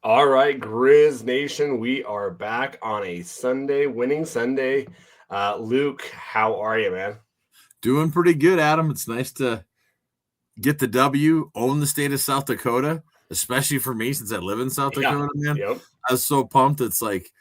All right, Griz Nation, we are back on a Sunday, winning Sunday. Luke, how are you, man? Doing pretty good, Adam. It's nice to get the W, own the state of South Dakota, especially for me since I live in South Dakota, man. Yep. I was so pumped. It's like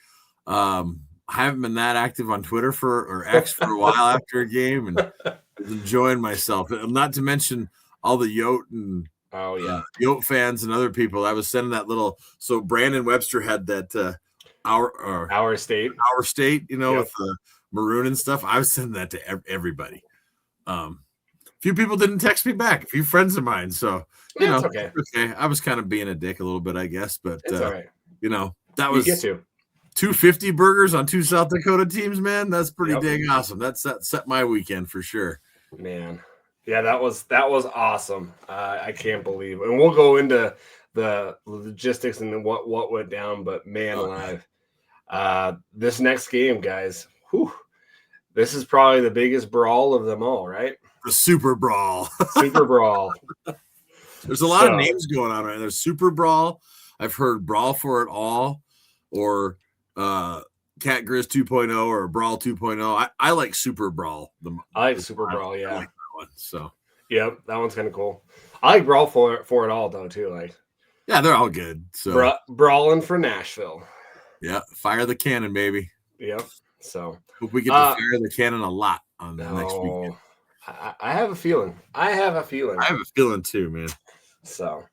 I haven't been that active on Twitter or X for a while after a game, and was enjoying myself. Not to mention all the Yote and Yote fans and other people. I was sending that little. So Brandon Webster had that our state, with the maroon and stuff. I was sending that to everybody. A few people didn't text me back, a few friends of mine. So, it's okay. I was kind of being a dick a little bit, I guess. But, it's all right. That was 250 burgers on 2 South Dakota teams, man. That's pretty dang awesome. That set my weekend for sure. Man. Yeah, that was awesome. I can't believe it. And we'll go into the logistics and what went down. But, man alive, this next game, guys, this is probably the biggest brawl of them all, right? The Super Brawl. Super Brawl. There's a lot of names going on right. There's Super Brawl. I've heard Brawl for It All, or Cat Griz 2.0, or Brawl 2.0. I like Super Brawl. I like Super Brawl, yeah. I like that one. So yep, that one's kind of cool. I like Brawl for It All though too. Like, yeah, they're all good. So brawling for Nashville. Yeah, fire the cannon, baby. Yep. So hope we get to fire the cannon a lot on the next weekend. I have a feeling. I have a feeling too, man. So,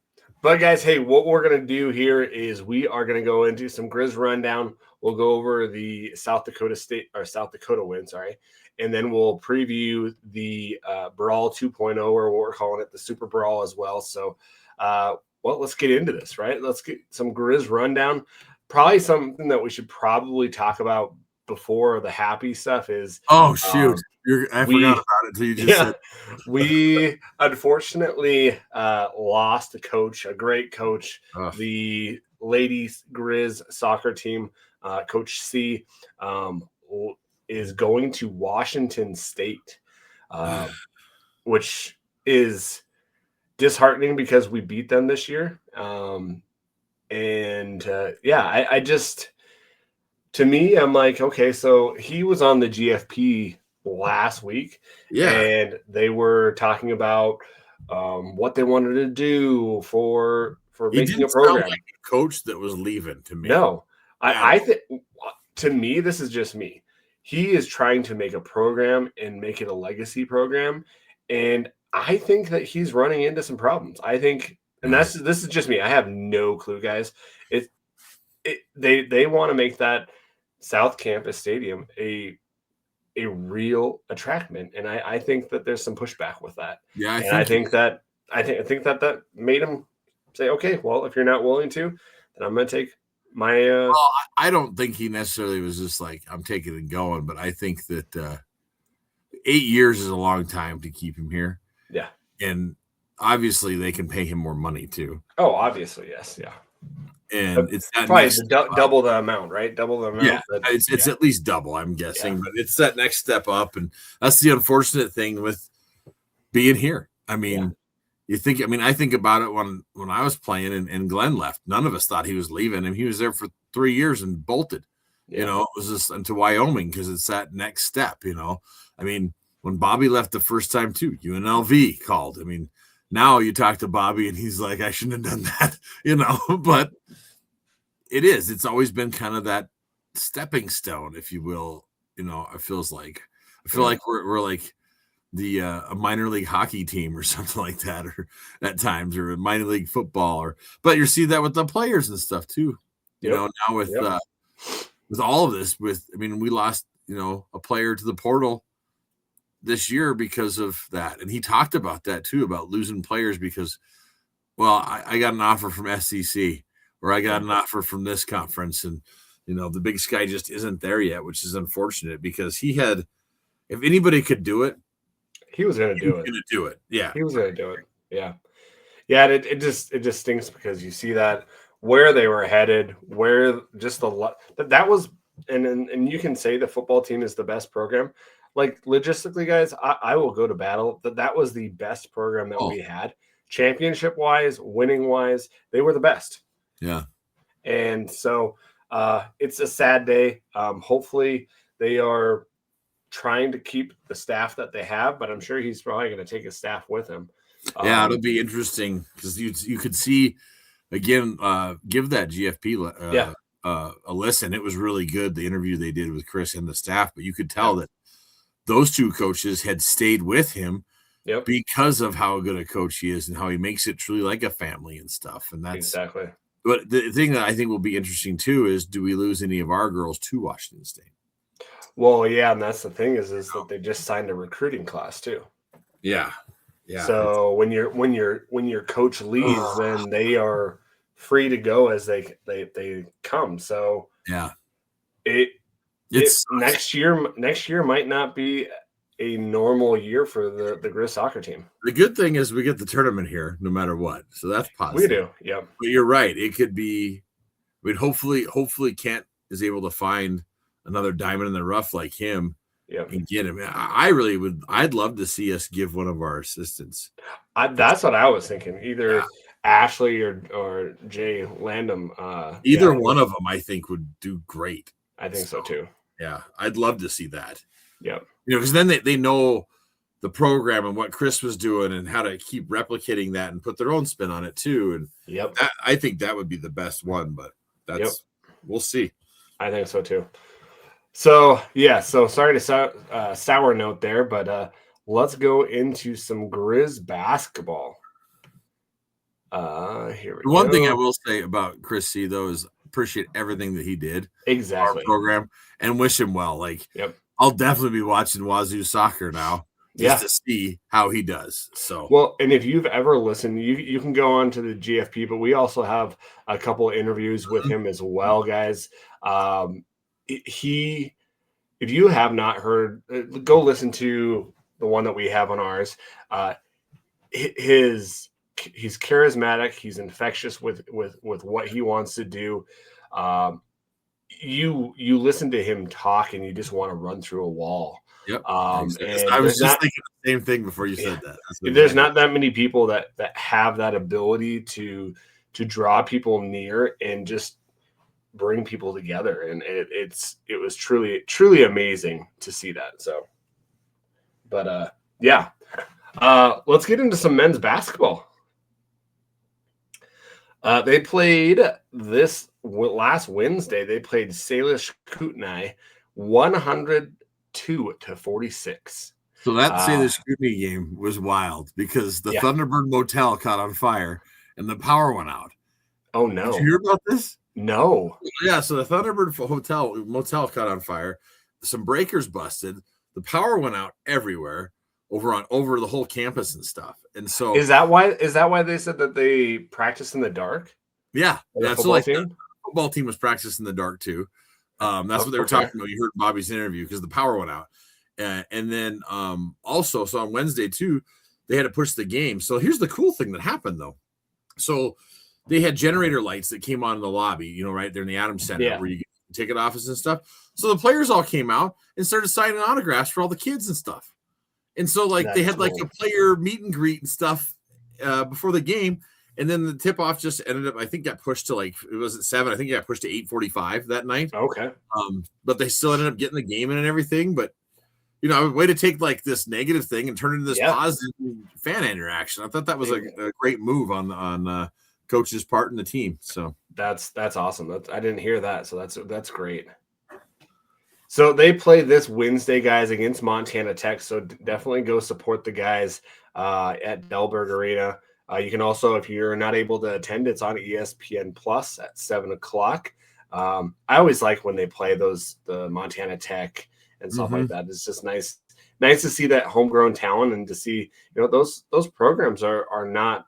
but guys, hey, what we're gonna do here is we are gonna go into some Griz Rundown. We'll go over the South Dakota win, and then we'll preview the Brawl 2.0, or what we're calling it, the Super Brawl as well. So, let's get into this, right? Let's get some Griz Rundown. Probably something that we should probably talk about before the happy stuff is. Oh shoot! I forgot about it until you just said. We unfortunately lost a great coach. The ladies Griz soccer team, Coach C, is going to Washington State, which is disheartening because we beat them this year. I just, to me, I'm like, okay, so he was on the GFP last week, and they were talking about what they wanted to do for making a program. Sound like a coach that was leaving to me. No, I think, to me, this is just me. He is trying to make a program and make it a legacy program, and I think that he's running into some problems. I think. And this is just me. I have no clue, guys. They want to make that South Campus Stadium a real attractment, and I think that there's some pushback with that. Yeah, I think that made him say, okay, well, if you're not willing to, then I'm going to take my. Well, I don't think he necessarily was just like, I'm taking and going, but I think that 8 years is a long time to keep him here. Yeah, and obviously they can pay him more money too. Oh, obviously, yes, yeah. And it's that probably double the amount, right? Double the amount. Yeah, it's at least double, I'm guessing. But it's that next step up, and that's the unfortunate thing with being here. I mean, I think about it when I was playing and Glenn left. None of us thought he was leaving, and he was there for 3 years and bolted. It was just into Wyoming because it's that next step. I mean, when Bobby left the first time too, UNLV called. I mean, now you talk to Bobby and he's like, I shouldn't have done that, but it's always been kind of that stepping stone, if you will. I feel like we're like a minor league hockey team or something like that, or at times, or minor league football, but you see that with the players and stuff too. Now with all of this, we lost, a player to the portal this year because of that. And he talked about that too, about losing players because, well, I got an offer from SEC, or I got an offer from this conference, and the Big Sky just isn't there yet, which is unfortunate because if anybody could do it, he was going to do it. Yeah, he was going to do it. Yeah. It just stinks because you see that where they were headed, where just that was, and you can say the football team is the best program. Like, logistically, guys, I will go to battle that was the best program that we had. Championship-wise, winning-wise, they were the best. Yeah. And so it's a sad day. Hopefully they are trying to keep the staff that they have, but I'm sure he's probably going to take his staff with him. Yeah, it'll be interesting because you could see again. Give that GFP a listen. It was really good, the interview they did with Chris and the staff, but you could tell that those two coaches had stayed with him because of how good a coach he is and how he makes it truly like a family and stuff. And that's exactly. But the thing that I think will be interesting too is, do we lose any of our girls to Washington State? Well, yeah, and that's the thing is that they just signed a recruiting class too. Yeah. So when your coach leaves, then they are free to go as they come. So it's next year might not be a normal year for the Griz soccer team. The good thing is we get the tournament here no matter what, so that's positive. We do, yeah. But you're right; it could be. I mean, hopefully Kent is able to find another diamond in the rough like him. And get him. I really would. I'd love to see us give one of our assistants. That's what I was thinking. Either Ashley or Jay Landom. Either one of them, I think, would do great. I think so too. Yeah, I'd love to see that. Yeah, because then they know the program and what Chris was doing and how to keep replicating that and put their own spin on it too. And I think that would be the best one. But we'll see. I think so too. So sorry to sour note there, but let's go into some Griz basketball. Here we go. One thing I will say about Chris C, though, is appreciate everything that he did. Exactly. Our program, and wish him well. Like, I'll definitely be watching Wazoo soccer now just to see how he does. So, well, and if you've ever listened, you can go on to the GFP, but we also have a couple of interviews with him as well, guys. If you have not heard, go listen to the one that we have on ours. He's charismatic. He's infectious with what he wants to do. You listen to him talk and you just want to run through a wall. Yep. And I was just thinking the same thing before you said that. There's not that many people that have that ability to draw people near and just bring people together, and it was truly amazing to see that. So, but let's get into some men's basketball. They played this last Wednesday. They played Salish Kootenai 102-46. So that Salish Kootenai game was wild because the Thunderbird Motel caught on fire and the power went out. Oh no! Did you hear about this? No. Yeah, so the Thunderbird Motel caught on fire. Some breakers busted. The power went out everywhere over the whole campus and stuff. And so is that why they said that they practiced in the dark? Yeah. So like the football team was practicing in the dark too. That's what they were talking about. You heard Bobby's interview because the power went out. And then also, so on Wednesday too, they had to push the game. So here's the cool thing that happened though. So they had generator lights that came on in the lobby, right there in the Adams Center where you get ticket office and stuff. So the players all came out and started signing autographs for all the kids and stuff. And so they had like a player meet and greet and stuff before the game. And then the tip off just ended up, I think got pushed to it was at 7. I think it got pushed to 8:45 that night. Okay. But they still ended up getting the game in and everything. But a way to take like this negative thing and turn it into this positive fan interaction. I thought that was a great move on coach's part in the team. So that's awesome. I didn't hear that. So that's great. So they play this Wednesday, guys, against Montana Tech. So definitely go support the guys at Delberg Arena. You can also, if you're not able to attend, it's on ESPN Plus at 7:00. I always like when they play the Montana Tech and stuff like that. It's just nice to see that homegrown talent and to see those programs are not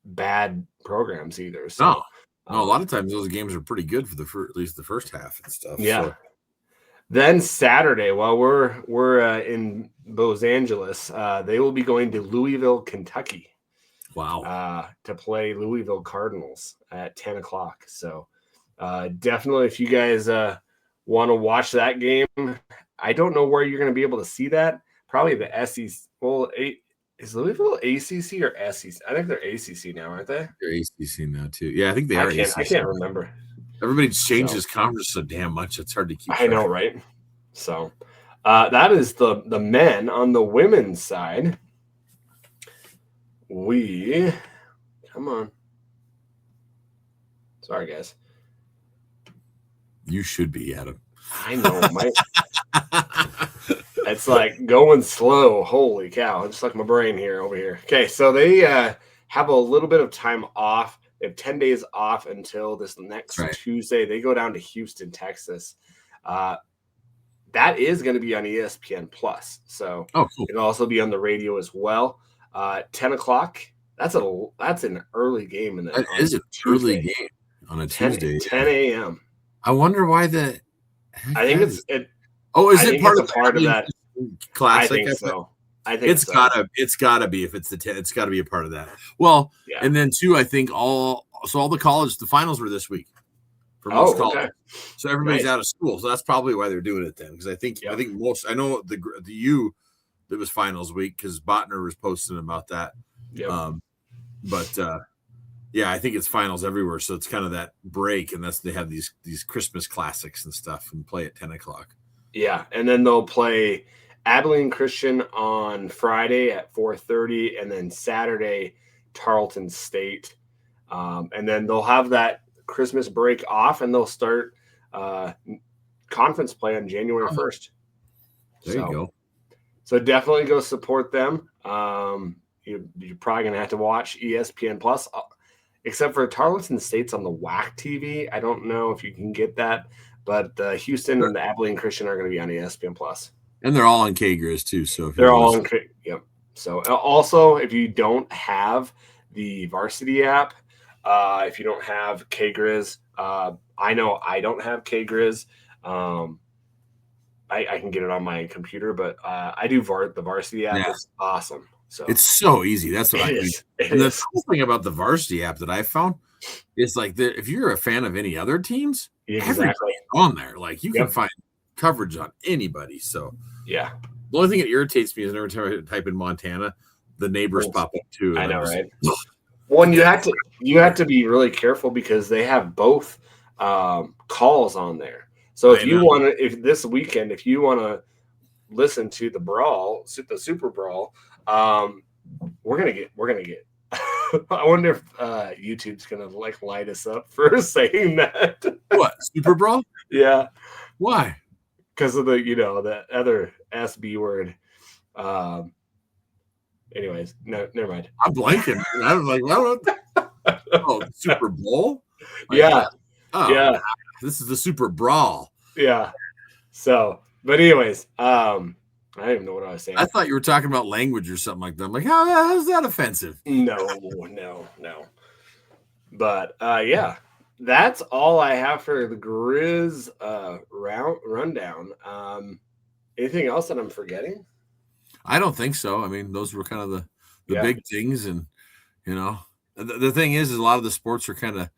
bad programs either. So no, a lot of times those games are pretty good for at least the first half and stuff. Yeah. So. Then Saturday, while we're in Los Angeles, they will be going to Louisville, Kentucky. Wow. To play Louisville Cardinals at 10:00. So definitely, if you guys want to watch that game, I don't know where you're going to be able to see that. Probably the SEC. Well, is Louisville ACC or SEC? I think they're ACC now, aren't they? They're ACC now too. Yeah, I think they are. I can't remember. Everybody's changed his conference so damn much. It's hard to keep track. I know, right? So that is the men. On the women's side, come on. Sorry, guys. You should be, Adam. I know, Mike. It's like going slow. Holy cow. Just like my brain here over here. Okay, so they have a little bit of time off. They have 10 days off until this next Tuesday. They go down to Houston, Texas. That is going to be on ESPN Plus. So it'll also be on the radio as well. 10 o'clock. That's an early game. That is an early game on a Tuesday. 10 a.m. I wonder why that. I think is it part of that classic? I think so. I think it's gotta be if it's the 10. It's got to be a part of that. Well, and then too, I think all the finals were this week for most colleges. So everybody's out of school. So that's probably why they're doing it then. Because I think most. I know the U, it was finals week because Botner was posting about that. Yep. Yeah, I think it's finals everywhere. So it's kind of that break, and they have these Christmas classics and stuff, and play at 10 o'clock. Yeah, and then they'll play Abilene Christian on Friday at 4:30, and then Saturday Tarleton State, and then they'll have that Christmas break off, and they'll start conference play on January 1st. There you go. So definitely go support them. You're probably gonna have to watch ESPN Plus. Except for Tarleton State's on the WAC TV. I don't know if you can get that, but Houston and the Abilene Christian are going to be on ESPN Plus. And they're all on K-Griz too. So they're all on yep. So also, if you don't have the varsity app, if you don't have K-Griz, I know I don't have K-Griz. I can get it on my computer, but I do the varsity app. It's awesome. So it's so easy. That's what I mean. And the cool thing about the varsity app that I found is like if you're a fan of any other teams, everybody's on there. Like you can find coverage on anybody. So the only thing that irritates me is every time I type in Montana, the neighbors pop up too. I know, right? Well, and you have to be really careful because they have both calls on there. So if this weekend, if you want to listen to the Brawl, the Super Brawl, we're gonna get. I wonder if YouTube's gonna light us up for saying that. What, Super Brawl? Yeah. Why? Because of the other SB word. Anyways, no, never mind. I'm blanking. I was like, well, Super Bowl? Yeah. This is the Super Brawl. Yeah. So, but anyways, I don't even know what I was saying. I thought you were talking about language or something like that. I'm like, how's that offensive? No. But that's all I have for the Griz rundown. Anything else that I'm forgetting? I don't think so. I mean, those were kind of the big things, and the thing is a lot of the sports are kind of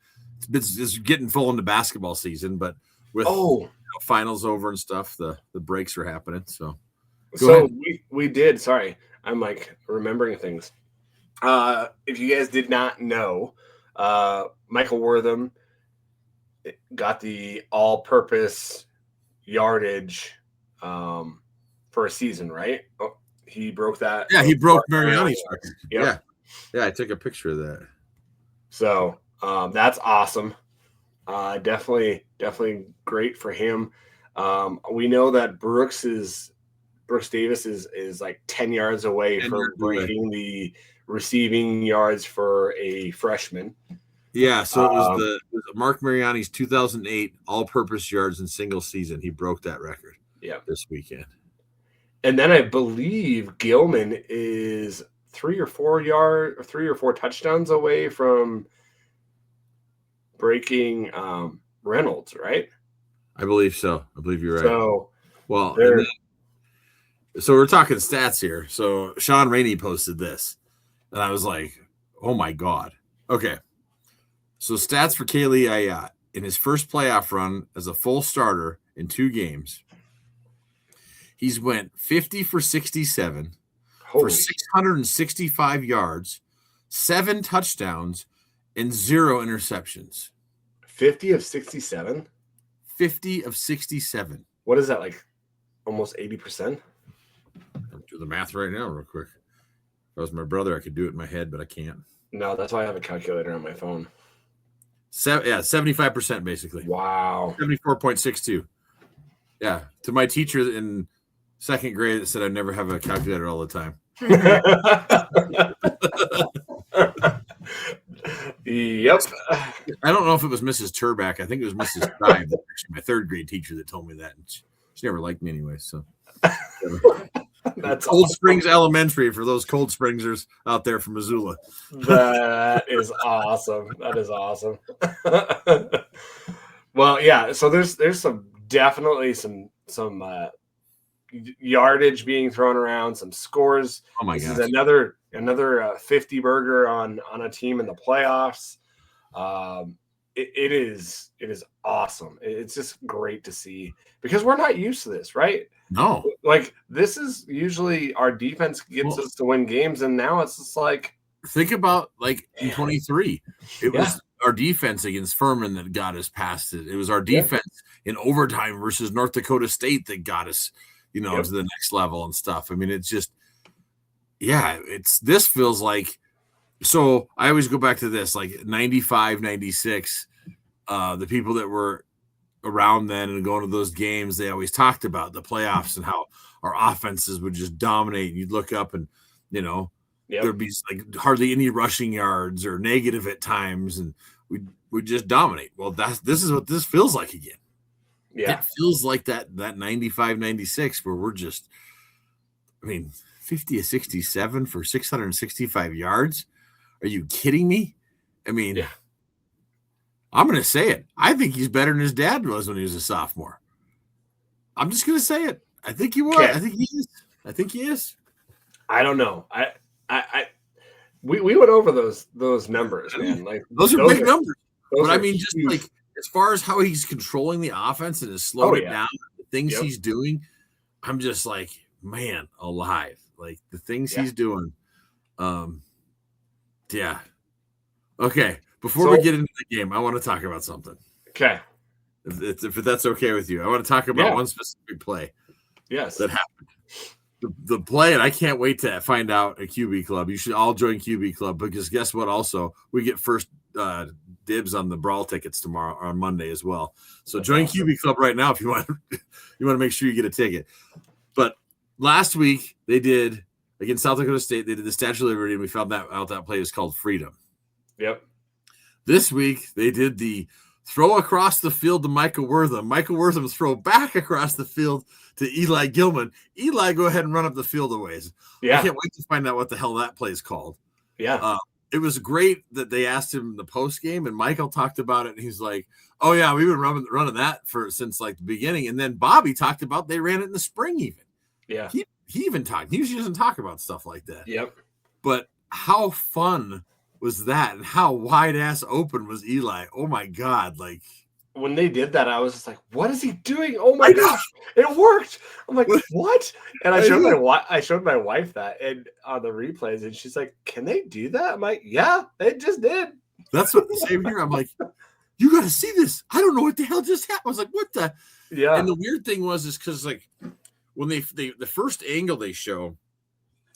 it's getting full into basketball season, but with finals over and stuff, the breaks are happening. So. So we did. Sorry, I'm like remembering things. If you guys did not know, Michael Wortham got the all-purpose yardage for a season, right? Oh, he broke that. Yeah, he broke Mariani's record. Yep. Yeah, I took a picture of that. So that's awesome. Definitely great for him. We know that Brooks Davis is like 10 yards away from breaking the receiving yards for a freshman. Yeah, so it was Mark Mariani's 2008 all-purpose yards in single season. He broke that record. This weekend. And then I believe Gilman is 3 or 4 touchdowns away from breaking Reynolds, right? I believe so. I believe you're right. So, so we're talking stats here. So Sean Rainey posted this, and I was like, oh my God. Okay. So stats for Kaylee Ayat in his first playoff run as a full starter in 2 games. He's went 50 for 67 for 665 yards, 7 touchdowns, and 0 interceptions. 50 of 67. 50 of 67. What is that, like almost 80%? I'll do the math right now real quick. If I was my brother, I could do it in my head, but I can't. No, that's why I have a calculator on my phone. 75% basically. Wow. 74.62. Yeah. To my teacher in second grade that said I'd never have a calculator all the time. Yep. I don't know if it was Mrs. Turback. I think it was Mrs. Tribe, actually my third grade teacher, that told me that. And she never liked me anyway. So That's Cold awesome. Springs Elementary for those Cold Springsers out there from Missoula. That is awesome. That is awesome. Well, yeah. So there's some definitely some yardage being thrown around, some scores. Oh my This gosh. is another 50 burger on a team in the playoffs. It is awesome. It's just great to see because we're not used to this, right? No. Like this is usually our defense gets us to win games, and now it's just like think about like in 23. It was our defense against Furman that got us past it. It was our defense in overtime versus North Dakota State that got us, to the next level and stuff. I mean, it's just, this feels like, so I always go back to this, like 95, 96, the people that were around then and going to those games, they always talked about the playoffs and how our offenses would just dominate. And you'd look up and, there'd be like hardly any rushing yards or negative at times, and we'd just dominate. Well, this is what this feels like again. Yeah. It feels like that 95, 96 where we're just, 50 to 67 for 665 yards. Are you kidding me? I'm going to say it. I think he's better than his dad was when he was a sophomore. I'm just going to say it. I think he was. Okay. I think he is. I don't know. We went over those numbers, man. Like those are big numbers. But just huge. like as far as how he's controlling the offense and has slowed it down, the things he's doing, I'm just like, man, alive. Like the things he's doing. Yeah. Okay. Before we get into the game, I want to talk about something. Okay. If that's okay with you, I want to talk about one specific play. Yes. That happened. The play, and I can't wait to find out at QB Club. You should all join QB Club because guess what? Also, we get first dibs on the Brawl tickets tomorrow or on Monday as well. So join QB Club right now if you want. You want to make sure you get a ticket. But last week they did against South Dakota State. They did the Statue of Liberty, and we found out that play is called Freedom. Yep. This week they did the throw across the field to Michael Wortham. Michael Wortham throw back across the field to Eli Gilman. Eli, go ahead and run up the field a ways. Yeah. I can't wait to find out what the hell that play is called. Yeah. It was great that they asked him the post game, and Michael talked about it. And he's like, "Oh yeah, we've been running that since like the beginning." And then Bobby talked about they ran it in the spring even. Yeah. He even talked. He usually doesn't talk about stuff like that. Yep. But how fun was that, and how wide ass open was Eli? Oh my God! Like when they did that, I was just like, "What is he doing? Oh my gosh, it worked!" I'm like, "What?" And I showed my wife that and on the replays, and she's like, "Can they do that?" I'm like, "Yeah, they just did." That's what same here. I'm like, "You got to see this." I don't know what the hell just happened. I was like, "What the?" Yeah. And the weird thing was because like when they the first angle they show,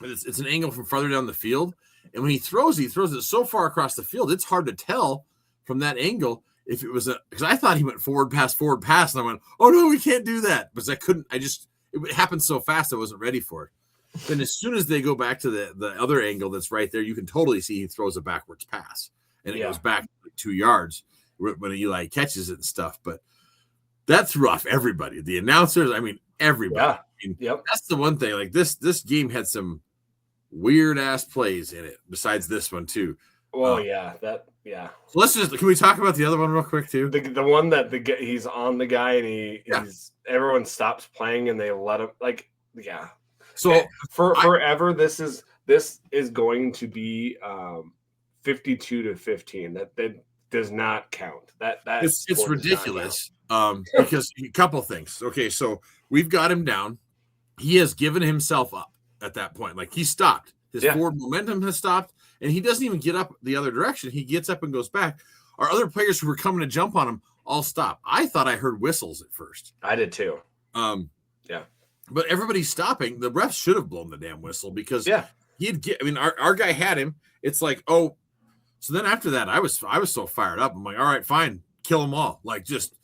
it's an angle from farther down the field, and when he throws it so far across the field, it's hard to tell from that angle if it was because I thought he went forward pass, and I went, "Oh no, we can't do that," because it happened so fast I wasn't ready for it. Then as soon as they go back to the other angle that's right there, you can totally see he throws a backwards pass, and it goes back like 2 yards when Eli catches it and stuff. But that's rough. Everybody, the announcers, everybody. Yeah. That's the one thing. Like this game had some weird ass plays in it. Besides this one too. Well, So can we talk about the other one real quick too? The one that he's on the guy and he's everyone stops playing and they let him So forever this is going to be 52-15. That does not count. It's ridiculous. Because a couple things. Okay, so we've got him down. He has given himself up at that point. Like he stopped. His forward momentum has stopped, and he doesn't even get up the other direction. He gets up and goes back. our other players who were coming to jump on him all stop. I thought I heard whistles at first. I did too. Yeah. But everybody's stopping. The refs should have blown the damn whistle because he'd get. I mean, our guy had him. It's like, oh. So then after that, I was so fired up. I'm like, all right, fine, kill them all. Like, just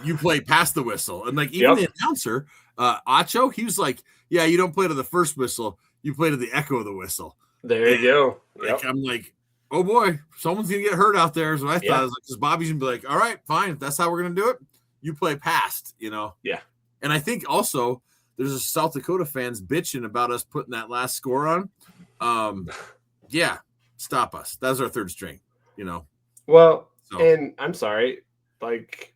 you play past the whistle, and like even the announcer, Acho, he was like, yeah, you don't play to the first whistle, you play to the echo of the whistle. There you go. Like, I'm like, oh boy, someone's gonna get hurt out there. So I thought, I was like, because Bobby's gonna be like, all right, fine, if that's how we're gonna do it. You play past, Yeah. And I think also there's a South Dakota fans bitching about us putting that last score on. Yeah, stop us. That was our third string, Well, and I'm sorry, like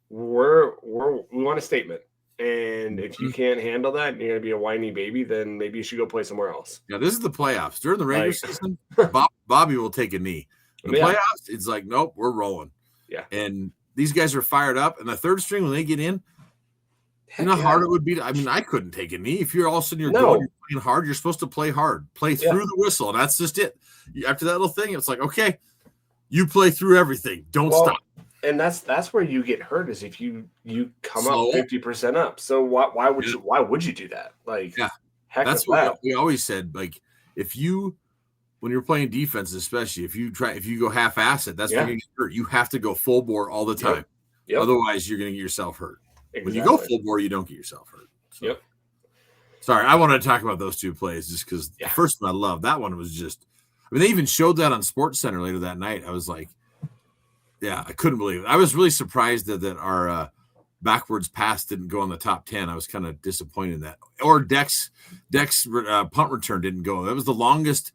we want a statement. And if you can't handle that and you're gonna be a whiny baby, then maybe you should go play somewhere else. Yeah, this is the playoffs. During the regular season, Bobby will take a knee. The playoffs, it's like, nope, we're rolling. Yeah. And these guys are fired up. And the third string, when they get in, you know how hard it would be. I mean, I couldn't take a knee. If you're all of a sudden you're playing hard, you're supposed to play hard, play through the whistle. And that's just it. After that little thing, it's like, okay, you play through everything. Don't stop. And that's where you get hurt is if you come up 50% up. So why would you do that? Like, heck, that's what we always said. Like, when you're playing defense, especially if you go half-ass it, that's when you get hurt. You have to go full bore all the time. Otherwise, you're going to get yourself hurt. Exactly. When you go full bore, you don't get yourself hurt. So. Sorry, I wanted to talk about those two plays just because the first one I loved. That one was just. I mean, they even showed that on Sports Center later that night. I was like. Yeah, I couldn't believe it. I was really surprised that our backwards pass didn't go on the top 10. I was kind of disappointed in that. Or Deck's punt return didn't go. That was the longest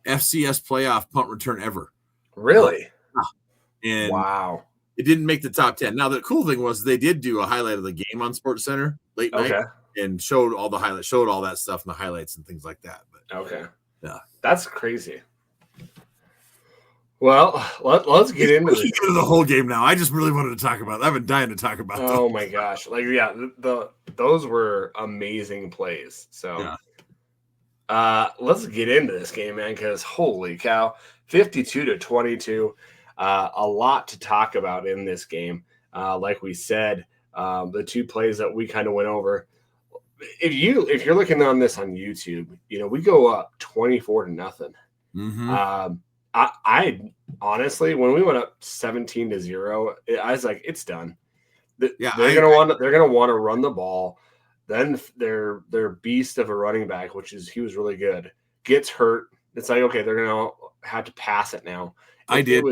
FCS playoff punt return ever. Really? And wow. It didn't make the top 10. Now, the cool thing was they did do a highlight of the game on Sports Center late night and showed all the highlights, showed all that stuff in the highlights and things like that. But yeah. That's crazy. Well, let's get into the whole game now. I just really wanted to talk about it. I've been dying to talk about it. Oh my gosh. Like, those were amazing plays. So let's get into this game, man, because holy cow, 52-22. A lot to talk about in this game. Like we said, the two plays that we kind of went over. If you're looking on this on YouTube, we go up 24-0. Mm-hmm. I honestly, when we went up 17-0, I was like, it's done. They're gonna want to run the ball. Then their beast of a running back, he was really good, gets hurt. It's like, okay, they're gonna have to pass it now. I did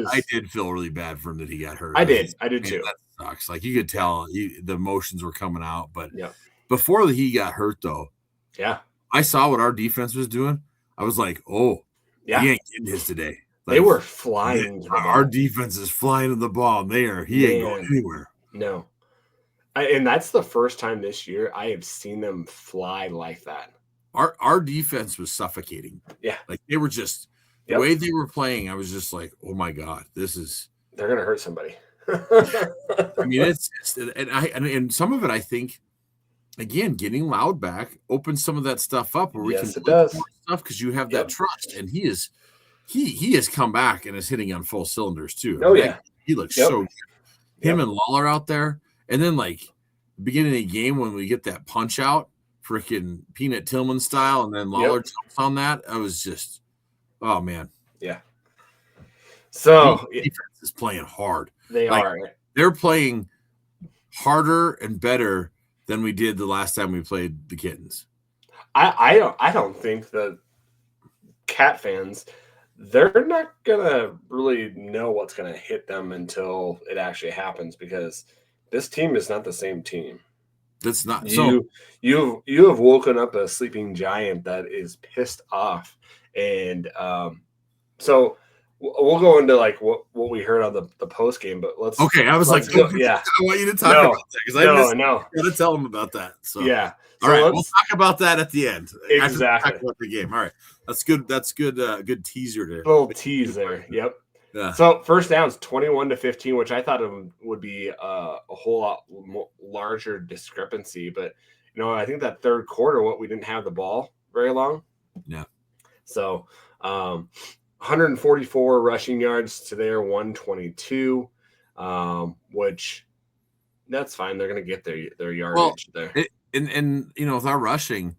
feel really bad for him that he got hurt. I did too. That sucks. Like you could tell the emotions were coming out. But before he got hurt, though, I saw what our defense was doing. I was like, oh, he ain't getting his today. Like, they were flying. Our defense is flying to the ball. He ain't going anywhere. No. And that's the first time this year I have seen them fly like that. Our defense was suffocating. Yeah. Like they were just the way they were playing. I was just like, oh my God, they're going to hurt somebody. I mean, and some of it, I think, again, getting Loud back opens some of that stuff up where we can it does. More stuff because you have that trust. And he has come back and is hitting on full cylinders too. Oh, yeah. He looks so good. Him and Lawler out there. And then, like, the beginning of the game when we get that punch out, freaking Peanut Tillman style, and then Lawler jumps on that, I was just, oh, man. Yeah. So, the defense is playing hard. They are. They're playing harder and better than we did the last time we played the Kittens. I don't think the Cat fans, they're not gonna really know what's gonna hit them until it actually happens because this team is not the same team. That's not you have woken up a sleeping giant that is pissed off, and so we'll go into like what we heard on the post game, but let's. Okay, I was like, I want you to talk about that because I got to tell them about that. So yeah, all right, we'll talk about that at the end. Exactly. Talk about the game. All right, that's good. That's good. Good teaser there. Little tease there. Yep. Yeah. So first downs 21-15, which I thought it would be a whole lot larger discrepancy, but I think that third quarter, we didn't have the ball very long. Yeah. So, 144 rushing yards to their 122, which that's fine. They're going to get their yardage there. And with our rushing,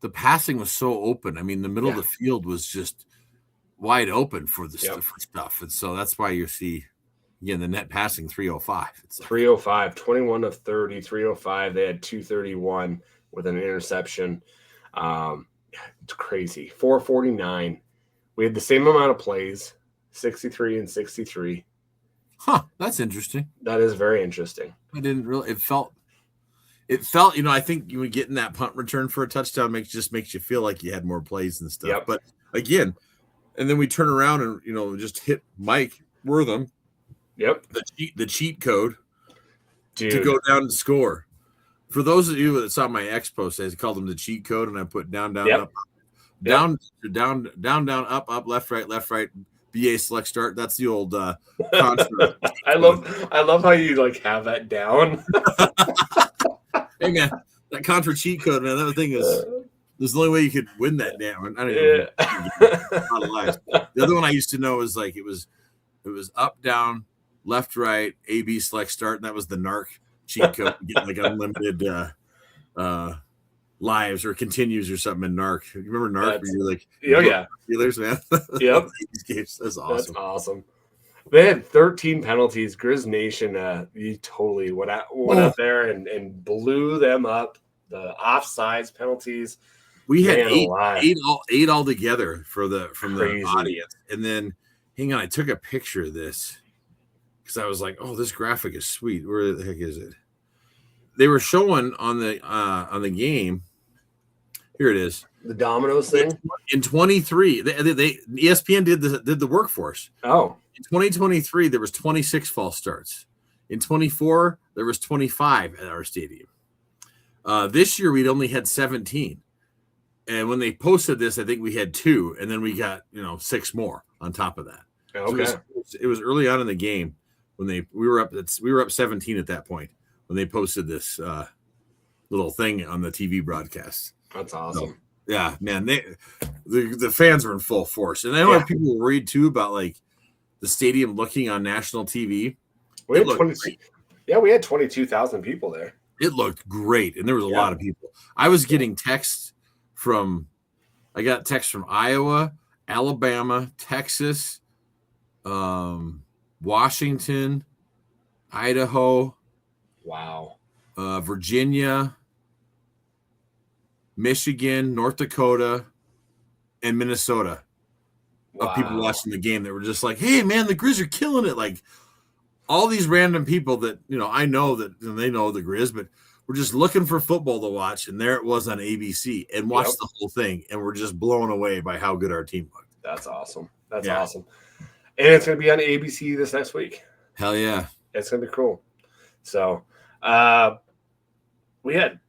the passing was so open. I mean, the middle of the field was just wide open for the stuff. And so that's why you see, again, the net passing 305. It's 305, 21 of 30, 305. They had 231 with an interception. It's crazy. 449. We had the same amount of plays, 63 and 63. Huh, that's interesting. That is very interesting. I didn't really. It felt. I think you would get in that punt return for a touchdown makes you feel like you had more plays and stuff. Yep. But again, and then we turn around and just hit Mike Wortham. Yep. The cheat code Dude. to go down and score. For those of you that saw my X post, I called them the cheat code, and I put down, up, down, up, left, right. BA select start. That's the old contra. I love how you have that down. Hey man, that contra cheat code, man. That thing is the only way you could win that damn. I don't even know. Lives. The other one I used to know was it was up, down, left, right, AB select start, and that was the NARC cheat code. You get unlimited lives or continues or something in NARC. You remember NARC? Where you're like, Steelers, man. Yep. These games, that's awesome. That's awesome. They had 13 penalties. Grizz Nation, you totally went out there and blew them up. The offsides penalties. We had eight all together from the audience. And then, hang on, I took a picture of this because I was like, "Oh, this graphic is sweet. Where the heck is it?" They were showing on the game. Here it is. The dominoes thing in 23. They ESPN did the work for us. Oh. In 2023, there was 26 false starts. In 24, there was 25 at our stadium. This year, we'd only had 17. And when they posted this, I think we had 2, and then we got 6 more on top of that. Okay. So it was early on in the game when we were up 17 at that point when they posted this little thing on the TV broadcast. That's awesome. So, yeah, man, the fans were in full force, and I know people were worried too about the stadium looking on national TV. We had 22,000 people there. It looked great, and there was a lot of people. I was getting texts from Iowa, Alabama, Texas, Washington, Idaho, Virginia, Michigan, North Dakota, and Minnesota. Of people watching the game that were just like, "Hey, man, the Grizz are killing it!" All these random people that I know that they know the Grizz, but we're just looking for football to watch, and there it was on ABC, and watched the whole thing, and we're just blown away by how good our team looked. That's awesome. That's awesome, and it's going to be on ABC this next week. Hell yeah, it's going to be cool. So, we had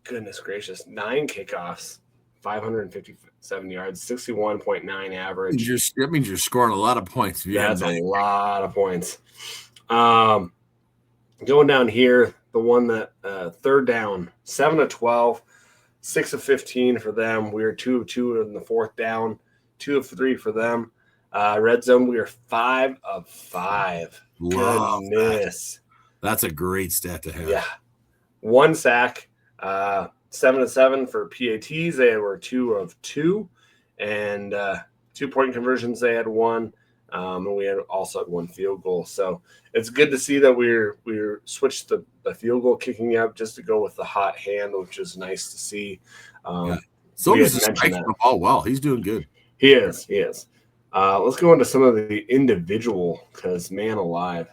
goodness gracious, 9 kickoffs. 557 yards, 61.9 average. That means you're scoring a lot of points. That's a lot of points. Going down here, the one that third down, 7 of 12, 6 of 15 for them. We were 2 of 2 in the fourth down, 2 of 3 for them. Red zone, we were 5 of 5. Wow, goodness. That's a great stat to have. Yeah. 1 sack. 7 of 7 for PATs. They were 2 of 2, and 2-point conversions. They had 1, and we also had 1 field goal. So it's good to see that we're switched the field goal kicking up just to go with the hot hand, which is nice to see. So he's striking the ball well. He's doing good. He is. Let's go into some of the individual because man alive.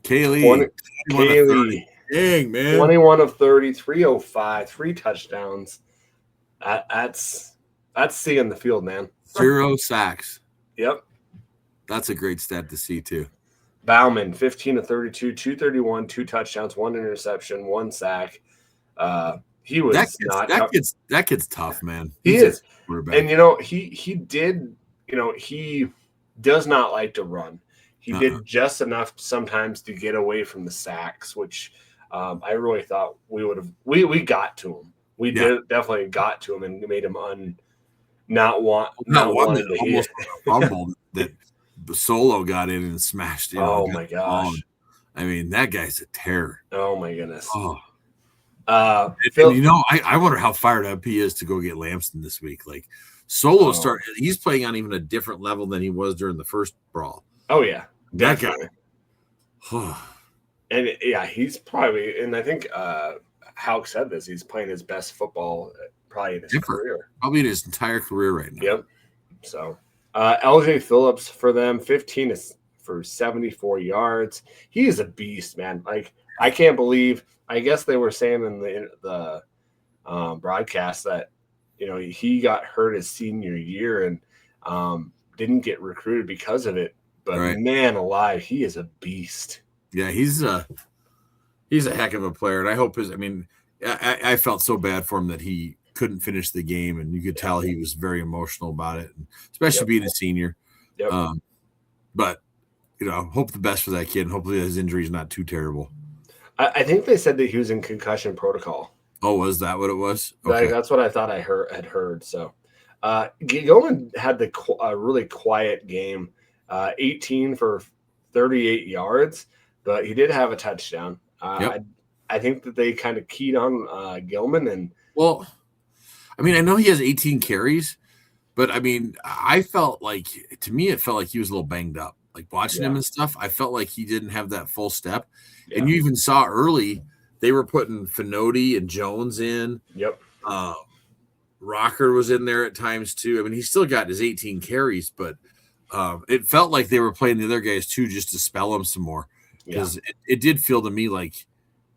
Kaylee. Dang, man. 21 of 30, 305, 3 touchdowns. That's seeing the field, man. 0 sacks. Yep. That's a great stat to see, too. Bauman, 15 of 32, 231, 2 touchdowns, 1 interception, 1 sack. He was that kid's tough, man. He is. And, he does not like to run. He did just enough sometimes to get away from the sacks, which I really thought we would have. We got to him. We definitely got to him and made him not Not one that wanting to almost hear. fumbled that Solo got in and smashed. Oh my gosh! I mean, that guy's a terror. Oh my goodness. Oh, Phil, and I wonder how fired up he is to go get Lamston this week. Like Solo he's playing on even a different level than he was during the first Brawl. Oh yeah, that definitely. guy. And yeah, he's probably, and I think Houck said this, he's playing his best football probably in his career. Probably in his entire career right now. Yep. So LJ Phillips for them, 15 for 74 yards. He is a beast, man. Like, I can't believe, I guess they were saying in the broadcast that, he got hurt his senior year and didn't get recruited because of it. But man alive, he is a beast. Yeah, he's a heck of a player. And I hope I felt so bad for him that he couldn't finish the game, and you could tell he was very emotional about it, especially being a senior. Yep. But hope the best for that kid, and hopefully his injury is not too terrible. I think they said that he was in concussion protocol. Oh, was that what it was? Okay. That's what I thought I had heard. So Gilman had a really quiet game, 18 for 38 yards, but he did have a touchdown. I think that they kind of keyed on Gilman. And well, I know he has 18 carries, but I felt like, to me, it felt like he was a little banged up. Like watching him and stuff, I felt like he didn't have that full step. Yeah. And you even saw early they were putting Finoti and Jones in. Yep. Rocker was in there at times too. He still got his 18 carries, but it felt like they were playing the other guys too, just to spell him some more. Because it did feel to me like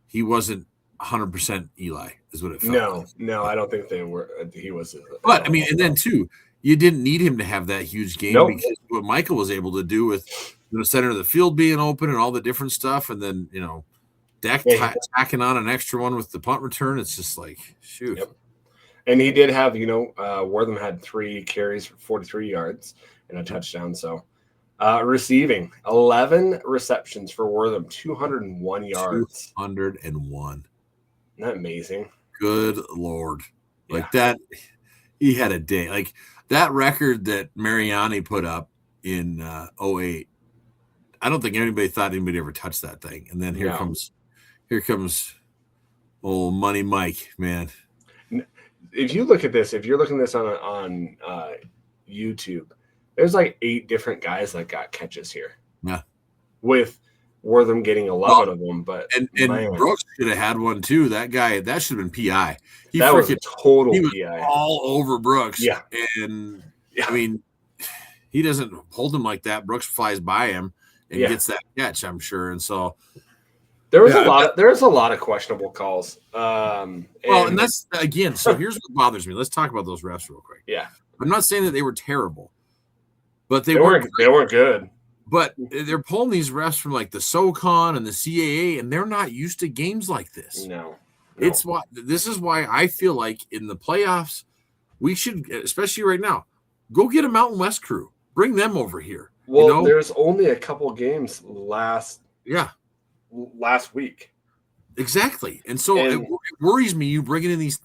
he wasn't 100% Eli, is what it felt like. No, I don't think they were. He was. But and then too, you didn't need him to have that huge game because what Michael was able to do with the center of the field being open and all the different stuff, and then Dak tacking on an extra one with the punt return. It's just like, shoot. Yep. And he did have, Wortham had 3 carries for 43 yards and a touchdown. So receiving 11 receptions for Wortham, 201 yards. 201. Isn't that amazing? Good Lord. Like that, he had a day. Like that record that Mariani put up in 08, I don't think anybody thought anybody ever touched that thing. And then here comes old Money Mike, man. If you look at this, if you're looking at this on YouTube, there's like 8 different guys that got catches here. Yeah. With Wortham getting 11 of them, but and Brooks should have had one too. That guy, that should have been PI. That was a total PI. All over Brooks. Yeah. And he doesn't hold him like that. Brooks flies by him and gets that catch, I'm sure. And so there was a lot of questionable calls. And that's again, so here's what bothers me. Let's talk about those refs real quick. Yeah. I'm not saying that they were terrible, but they weren't good. But they're pulling these refs from like the SoCon and the CAA, and they're not used to games like this. No. This is why I feel like in the playoffs, we should, especially right now, go get a Mountain West crew. Bring them over here. Well, there's only a couple games last week. Exactly. And so it worries me you bringing in these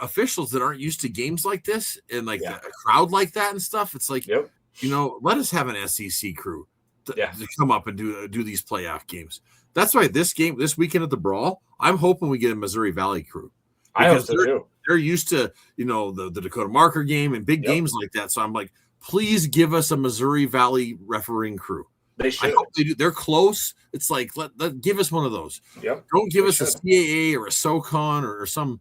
officials that aren't used to games like this and like a crowd like that and stuff. It's like, let us have an SEC crew to come up and do these playoff games. That's why this weekend at the Brawl, I'm hoping we get a Missouri Valley crew. I hope so too. They're used to, the Dakota Marker game and big games like that. So I'm like, please give us a Missouri Valley refereeing crew. They should. I hope they do. They're close. It's like, give us one of those. Yep. Don't give us a CAA or a SoCon or some,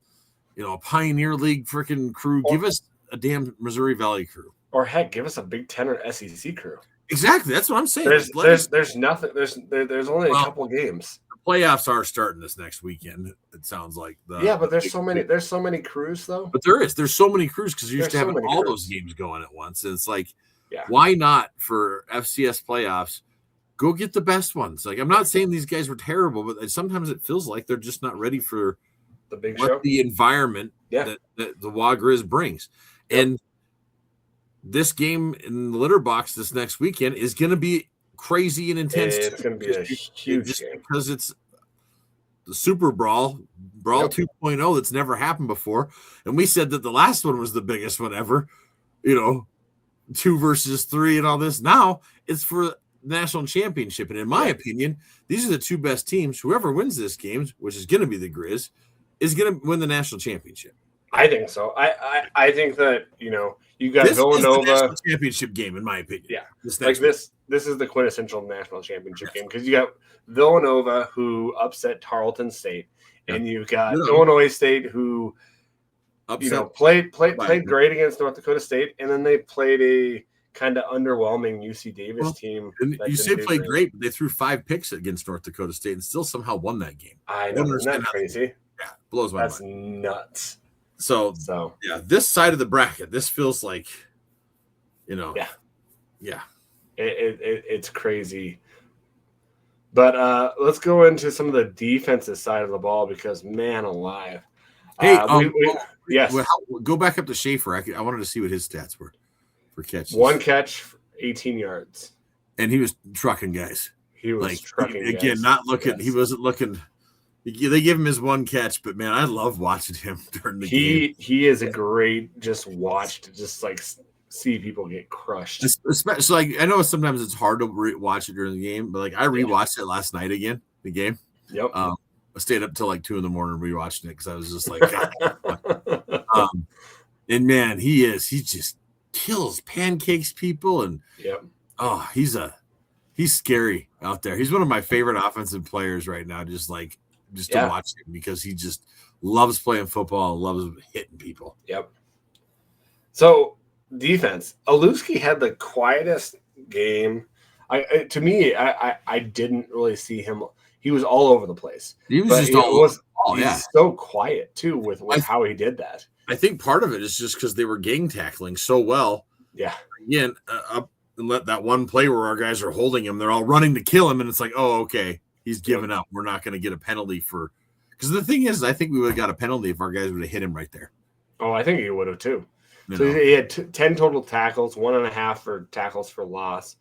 a Pioneer League freaking crew. Give us a damn Missouri Valley crew. Or heck, give us a Big Ten or SEC crew. Exactly. That's what I'm saying. There's nothing. There's only a couple games. The playoffs are starting this next weekend. It sounds like but there's so many. There's so many crews though. But there's so many crews because you're used to having all those games going at once. And it's like, why not for FCS playoffs? Go get the best ones. Like I'm not saying these guys were terrible, but sometimes it feels like they're just not ready for the big show, the environment that the Griz brings. Yep. And this game in the litter box this next weekend is going to be crazy and intense. It's going to be a huge game because it's the Super Brawl 2.0 that's never happened before. And we said that the last one was the biggest one ever. 2 versus 3 and all this. Now it's for the national championship. And in my opinion, these are the 2 best teams. Whoever wins this game, which is going to be the Griz, is going to win the national championship. I think so. I think that, you got this Villanova. Is the national championship game, in my opinion. Yeah. This is the quintessential national championship game because you got Villanova, who upset Tarleton State, and you've got Illinois State, who played great against North Dakota State, and then they played a kind of underwhelming UC Davis team. And you say played great, but they threw 5 picks against North Dakota State and still somehow won that game. I know. Isn't that crazy? Yeah, blows my mind. That's nuts. So yeah, this side of the bracket, this feels like, yeah. It's crazy. But let's go into some of the defensive side of the ball because, man alive. Hey, yes. Go back up to Schaefer. I wanted to see what his stats were for catches. 1 catch, 18 yards. And he was trucking guys. He was trucking guys. Again, not looking. Yes. He wasn't looking. They give him his 1 catch, but, man, I love watching him during the game. He is a great watch to see people get crushed. Especially, I know sometimes it's hard to watch it during the game, but I rewatched it last night again, the game. Yep. I stayed up till 2 a.m. rewatching it because I was just and man, he just kills pancakes people and he's scary out there. He's one of my favorite offensive players right now. Just to watch him because he just loves playing football and loves hitting people. Yep. So defense, Alewski had the quietest game. I didn't really see him. He was all over the place. He was he's so quiet too with how he did that. I think part of it is just because they were gang tackling so well. Yeah. Again, up and let that one play where our guys are holding him, they're all running to kill him, and it's like, oh, okay, he's giving up. We're not going to get a penalty for because the thing is, I think we would have got a penalty if our guys would have hit him right there. Oh, I think he would have too. He had 10 total tackles, 1.5 for tackles for loss.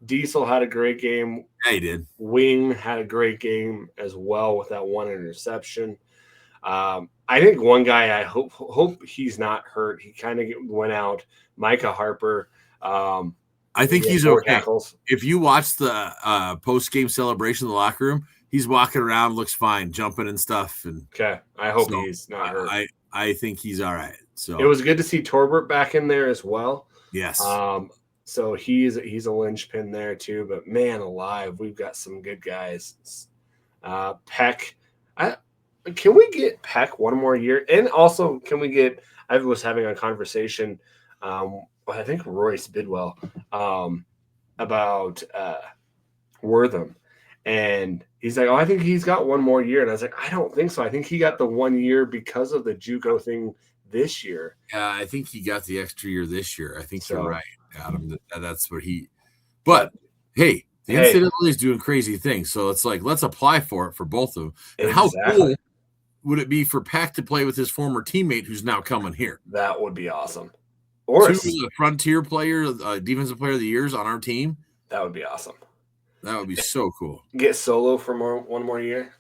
Diesel had a great game. Yeah, he did. Wing had a great game as well with that 1 interception. I think one guy, I hope he's not hurt. He kind of went out. Micah Harper. I think he's okay. Tackles. If you watch the post-game celebration in the locker room, he's walking around, looks fine, jumping and stuff. And okay, I hope he's not hurt. I think he's all right. So it was good to see Torbert back in there as well. Yes. So he's a linchpin there too. But man alive, we've got some good guys. Peck, can we get Peck 1 more year? And also, can we get? I was having a conversation. I think Royce Bidwell about Wortham, and he's like, "Oh, I think he's got 1 more year." And I was like, "I don't think so. I think he got the 1 year because of the JUCO thing this year." Yeah, I think he got the extra year this year. I think you're right, Adam. That's what he. But hey, the NCAA is doing crazy things, so it's like let's apply for it for both of them. And how cool would it be for Peck to play with his former teammate who's now coming here? That would be awesome. Or 2 of the frontier player, defensive player of the years on our team. That would be awesome. That would be so cool. Get Solo for 1 more year.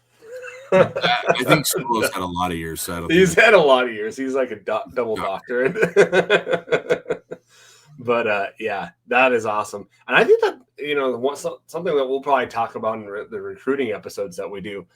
I think Solo's had a lot of years. So he's had a lot of years. He's like a double doctorate. But yeah, that is awesome. And I think that something that we'll probably talk about in the recruiting episodes that we do.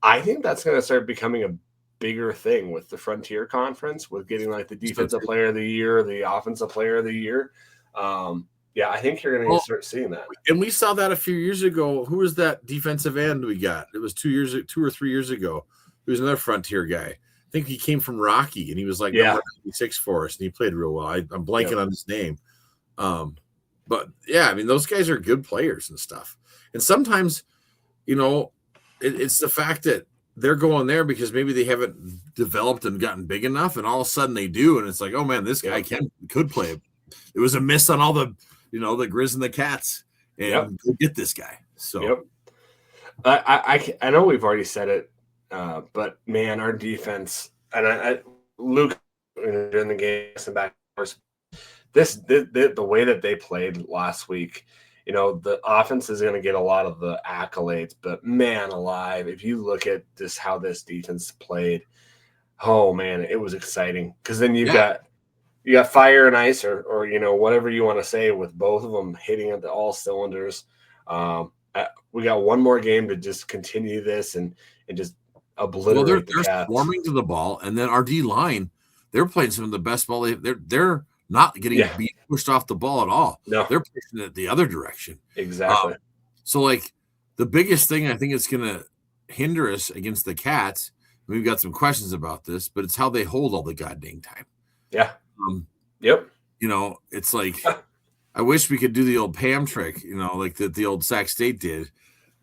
I think that's going to start becoming a bigger thing with the Frontier Conference, with getting like the defensive player of the year, the offensive player of the year. Yeah, I think you're going to start seeing that. And we saw that a few years ago. Who was that defensive end we got? It was 2 or 3 years ago. He was another Frontier guy. I think he came from Rocky, and he was like number 96 for us, and he played real well. I'm blanking on his name. But yeah, I mean, those guys are good players and stuff. And sometimes, it's the fact that they're going there because maybe they haven't developed and gotten big enough, and all of a sudden they do, and it's like, oh man, this guy could play. It was a miss on all the, the Griz and the Cats, and go get this guy. So, I know we've already said it, but man, our defense and Luke during the game and back, the way that they played last week. The offense is going to get a lot of the accolades, but man alive, if you look at just how this defense played, oh man, it was exciting. Because then you've got you got fire and ice, or whatever you want to say, with both of them hitting at all cylinders. We got one more game to just continue this and just obliterate the they're Cats. swarming to the ball, and then our D line, they're playing some of the best ball. They're not getting pushed off the ball at all. No, they're pushing it the other direction. Exactly. So, like, the biggest thing I think it's going to hinder us against the Cats. We've got some questions about this, but it's how they hold all the goddamn time. Yeah. Yep. It's like I wish we could do the old Pam trick, like that the old Sac State did.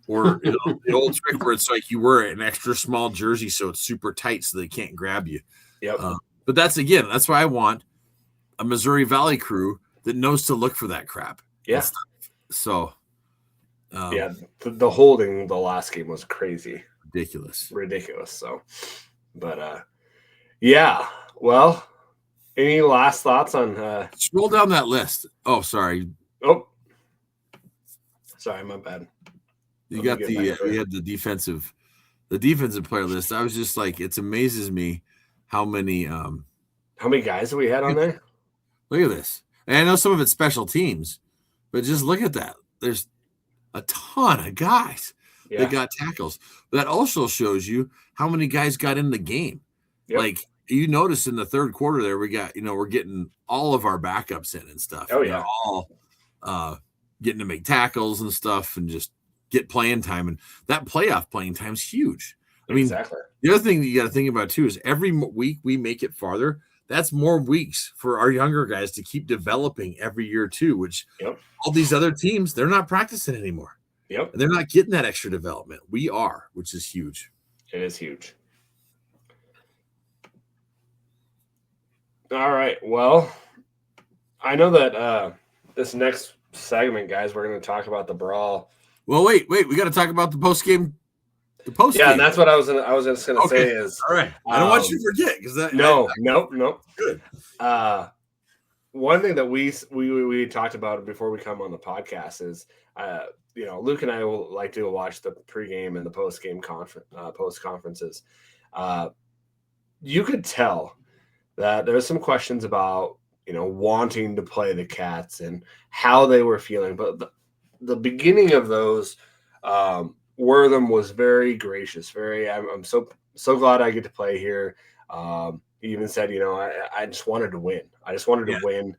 Or the old trick where it's like you wear an extra small jersey so it's super tight so they can't grab you. Yep. But that's why I want a Missouri Valley crew that knows to look for that crap. Yeah. So, the holding the last game was crazy. Ridiculous. So, but yeah. Well, any last thoughts on? Scroll down that list. Oh, sorry. Oh, sorry, my bad. You got we had the defensive player list. I was just like, it amazes me how many guys we had on there. Look at this. And I know some of it's special teams, but just look at that. There's a ton of guys that got tackles. That also shows you how many guys got in the game. Yep. Like, you notice in the third quarter there, we got, we're getting all of our backups in and stuff. Oh, yeah. All getting to make tackles and stuff and just get playing time. And that playoff playing time is huge. I mean, exactly. The other thing that you got to think about too is every week we make it farther. That's more weeks for our younger guys to keep developing every year too, which all these other teams, they're not practicing anymore. Yep. And they're not getting that extra development. We are, which is huge. It is huge. All right. Well, I know that this next segment, guys, we're going to talk about the Brawl. Well, wait. We got to talk about the post game. Yeah, and that's what I was just going to say is. All right. I don't want you to forget because that. No. Good. One thing that we talked about before we come on the podcast is, Luke and I will like to watch the pregame and the postgame post conferences. You could tell that there's some questions about, wanting to play the Cats and how they were feeling. But the beginning of those, Wortham was very gracious. I'm so glad I get to play here. He even said, I just wanted to win. To win.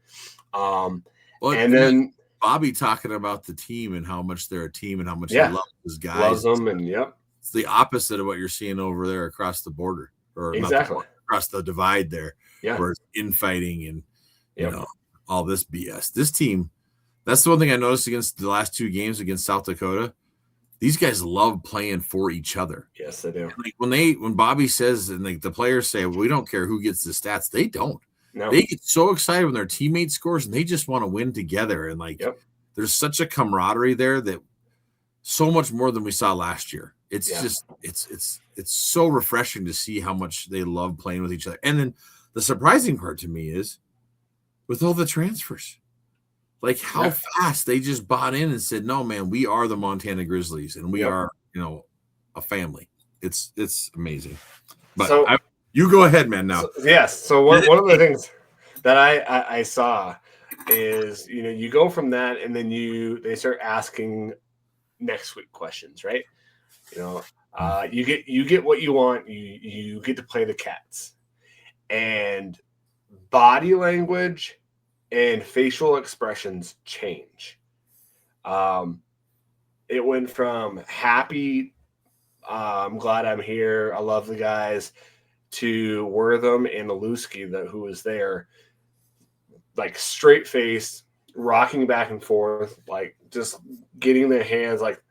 And then Bobby talking about the team and how much they're a team and how much they love those guys. Loves them, and it's the opposite of what you're seeing over there across the border, or exactly across the divide there, where it's infighting and all this BS. This team, that's the one thing I noticed against the last two games against South Dakota. These guys love playing for each other. Yes, they do. Like when Bobby says, and like the players say, well, we don't care who gets the stats. They don't. No. They get so excited when their teammate scores, and they just want to win together. And there's such a camaraderie there that so much more than we saw last year. It's just it's so refreshing to see how much they love playing with each other. And then the surprising part to me is with all the transfers. Like how fast they just bought in and said, "No, man, we are the Montana Grizzlies, and we are, a family." It's amazing. But you go ahead, man. Now, So one of the things that I saw is, you go from that, and then they start asking next week questions, right? You get what you want. You get to play the Cats, and body language and facial expressions change. It went from happy, I'm glad I'm here, I love the guys, to Wortham and Aluski, who was there, like straight face, rocking back and forth, like just getting their hands like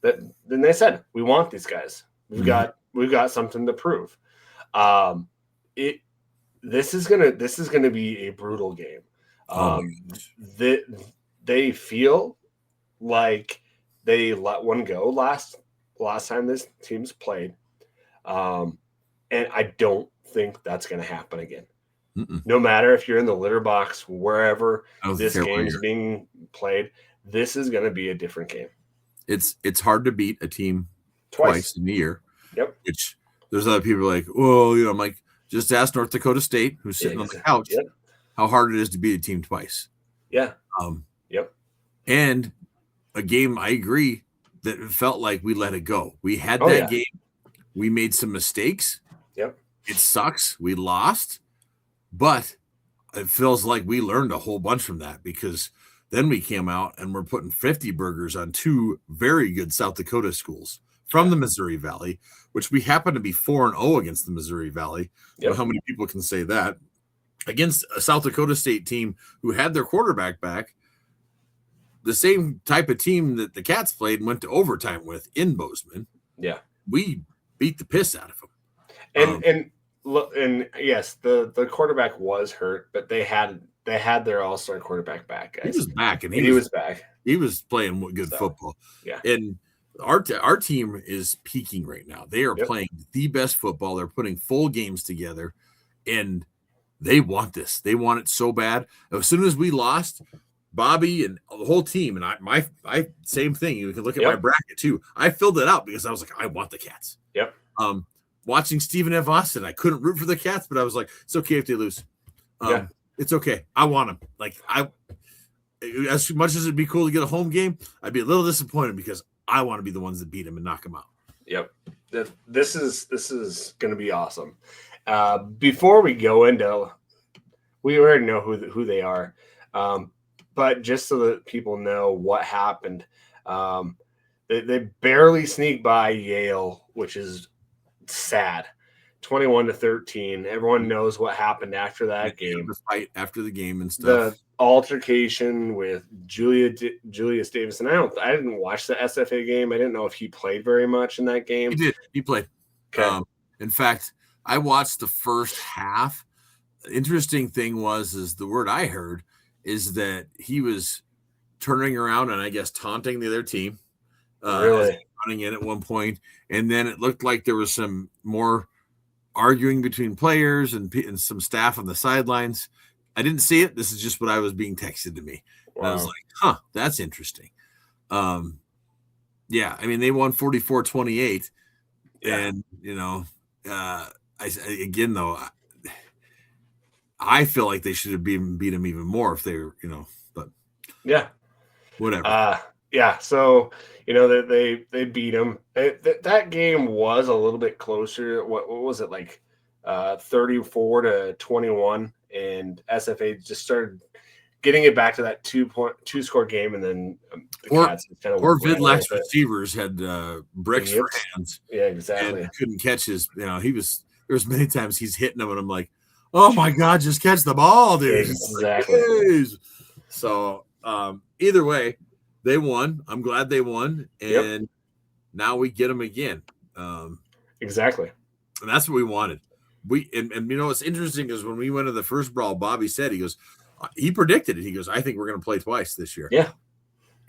that. Then they said, "We want these guys. We've got something to prove." This is gonna be a brutal game. They feel like they let one go last time this team's played, and I don't think that's going to happen again. No matter if you're in the litter box, wherever this game is being played, this is going to be a different game. It's hard to beat a team twice in a year. Yep. Which there's other people like, well, I'm like, just ask North Dakota State, who's sitting on the couch. Yep. how hard it is to beat a team twice. Yeah. Yep. And a game, I agree, that it felt like we let it go. We had that game. We made some mistakes. Yep. It sucks. We lost. But it feels like we learned a whole bunch from that, because then we came out and we're putting 50 burgers on 2 very good South Dakota schools from the Missouri Valley, which we happen to be 4-0 against the Missouri Valley. Yep. How many people can say that? Against a South Dakota State team who had their quarterback back, the same type of team that the Cats played and went to overtime with in Bozeman. Yeah. We beat the piss out of them. And yes, the quarterback was hurt, but they had their all-star quarterback back, guys. He was back, and he was back. He was playing good football. Yeah. And our team is peaking right now. They are playing the best football. They're putting full games together, and they want this. They want it so bad. As soon as we lost, Bobby and the whole team, and I same thing. You can look at my bracket too. I filled it out because I was like, I want the Cats. Yep. Watching Stephen F. Austin, I couldn't root for the Cats, but I was like, it's okay if they lose. It's okay. I want them. Like, as much as it'd be cool to get a home game, I'd be a little disappointed because I want to be the ones that beat them and knock them out. Yep. This is going to be awesome. Before we go into, we already know who they are, but just so that people know what happened, they barely sneaked by Yale, which is sad. 21-13. Everyone knows what happened after that game. The fight after the game and stuff. The altercation with Julius Davis. And I didn't watch the SFA game. I didn't know if he played very much in that game. He did. He played. Okay. In fact, I watched the first half. The interesting thing is the word I heard is that he was turning around and I guess taunting the other team. Really? Running in at one point, and then it looked like there was some more arguing between players and some staff on the sidelines. I didn't see it. This is just what I was being texted to me. Wow. And I was like, that's interesting. Yeah, I mean, they won 44-28. Yeah. And, I feel like they should have beat them even more if they were, but yeah, whatever. Yeah, so they beat them. That game was a little bit closer. What was it, like 34-21, and SFA just started getting it back to that two-score game, and then the Cats kind of Vidlak's receivers had bricks for hands. Yeah, exactly. And couldn't catch his. There's many times he's hitting them, and I'm like, oh my God, just catch the ball, dude. Exactly. So either way, they won. I'm glad they won, and now we get them again. Exactly, and that's what we wanted. What's interesting is when we went to the first brawl, Bobby said he predicted it. He goes, I think we're going to play twice this year. Yeah,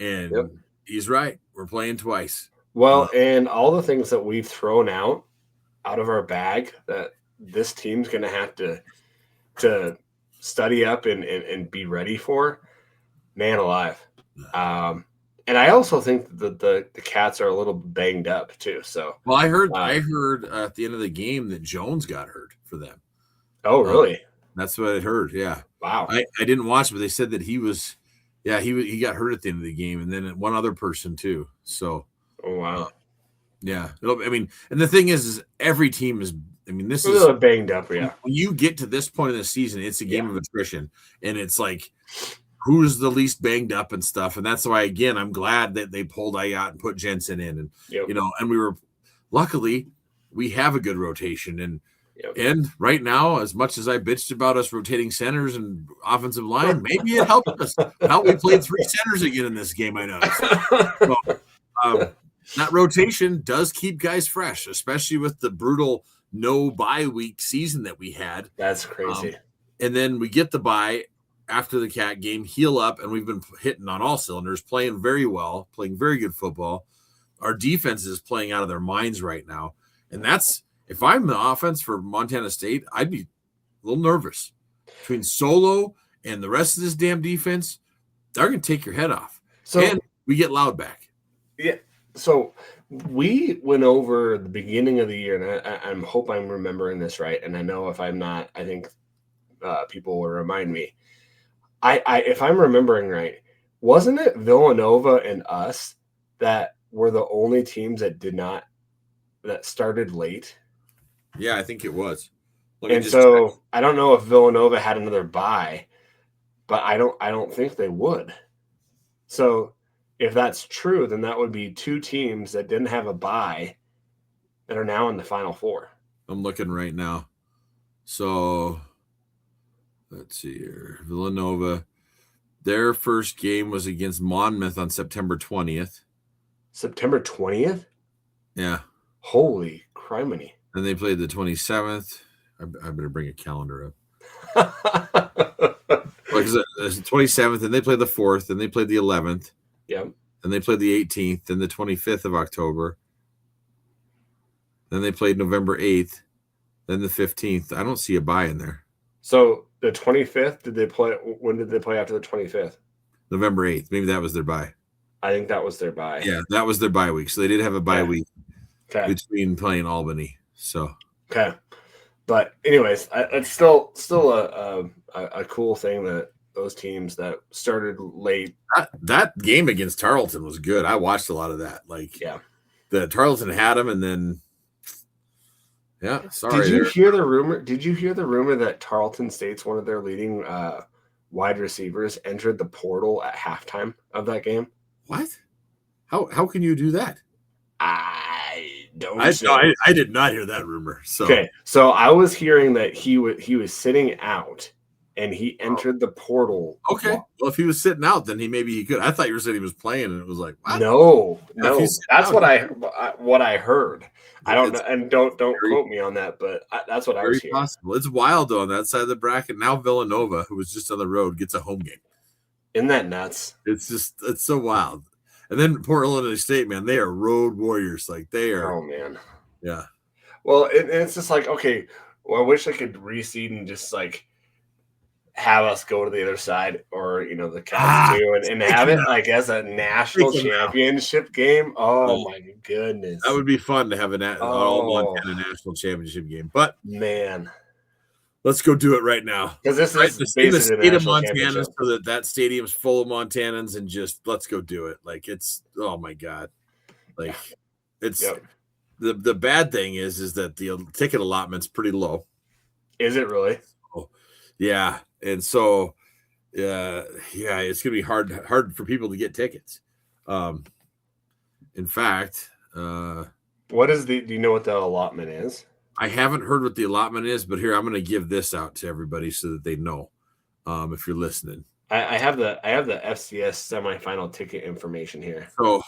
and he's right. We're playing twice. Well, and all the things that we've thrown out of our bag that this team's going to have to study up and be ready for. Man alive. And I also think that the Cats are a little banged up too. So, well, I heard at the end of the game that Jones got hurt for them. Oh, really? That's what I heard. Yeah. Wow. I didn't watch, but they said that he got hurt at the end of the game, and then one other person too. So. Oh wow. Yeah. I mean, and the thing is every team is. I mean, this is banged up. Yeah. When you get to this point in the season, it's a game of attrition, and it's like, who's the least banged up and stuff. And that's why, again, I'm glad that they pulled Ayat and put Jensen in. And, and luckily, we have a good rotation. And right now, as much as I bitched about us rotating centers and offensive line, maybe it helped us. How we played 3 centers again in this game, I noticed. So, that rotation does keep guys fresh, especially with the brutal no bye week season that we had. That's crazy. And then we get the bye after the Cat game, heal up, and we've been hitting on all cylinders, playing very well, playing very good football. Our defense is playing out of their minds right now. And that's, if I'm the offense for Montana State, I'd be a little nervous. Between Solo and the rest of this damn defense, they're going to take your head off. And we get Loud back. Yeah. So we went over the beginning of the year, and I hope I'm remembering this right. And I know if I'm not, I think people will remind me. I if I'm remembering right, wasn't it Villanova and us that were the only teams that started late? Yeah, I think it was. And so check. I don't know if Villanova had another bye, but I don't think they would. So if that's true, then that would be two teams that didn't have a bye that are now in the Final Four. I'm looking right now. So let's see here. Villanova, their first game was against Monmouth on September 20th. September 20th? Yeah. Holy criminy. And they played the 27th. I better bring a calendar up. Because it's the 27th, and they played the 4th, and they played the 11th. Yep. And they played the 18th, then the 25th of October. Then they played November 8th, then the 15th. I don't see a bye in there. So the 25th, when did they play after the 25th? November 8th. Maybe that was their bye. I think that was their bye. Yeah, that was their bye week. So they did have a bye week between playing Albany. So okay. But anyways, it's still a cool thing that those teams that started late. That game against Tarleton was good. I watched a lot of that. The Tarleton had them, and then sorry. Did you hear the rumor? Did you hear the rumor that Tarleton State's one of their leading wide receivers entered the portal at halftime of that game? What? How can you do that? I don't. I did not hear that rumor. So okay, so I was hearing that he was sitting out and he entered the portal. Okay, well, if he was sitting out, then maybe he could. I thought you were saying he was playing, and it was like, what? No, that's what I heard. I don't know, and don't quote me on that, but that's what I was hearing. Possible. It's wild though on that side of the bracket. Now Villanova, who was just on the road, gets a home game. Isn't that nuts? It's so wild. And then poor Illinois State, man, they are road warriors. Like they are. Oh man. Yeah. Well, it's just like, okay, well, I wish I could reseed and just like have us go to the other side, or the Cavs too, and have it like as a national championship game. Oh my goodness, that would be fun to have an all-Montana national championship game. But man, let's go do it right now. Because this is in the state of Montana, so that stadium's full of Montanans, and just let's go do it. Like it's my god, like it's the bad thing is that the ticket allotment's pretty low. Is it really? Oh, yeah. And so, it's gonna be hard for people to get tickets. In fact, what is do you know what the allotment is? I haven't heard what the allotment is, but here I'm going to give this out to everybody so that they know. If you're listening, I have the FCS semifinal ticket information here. So,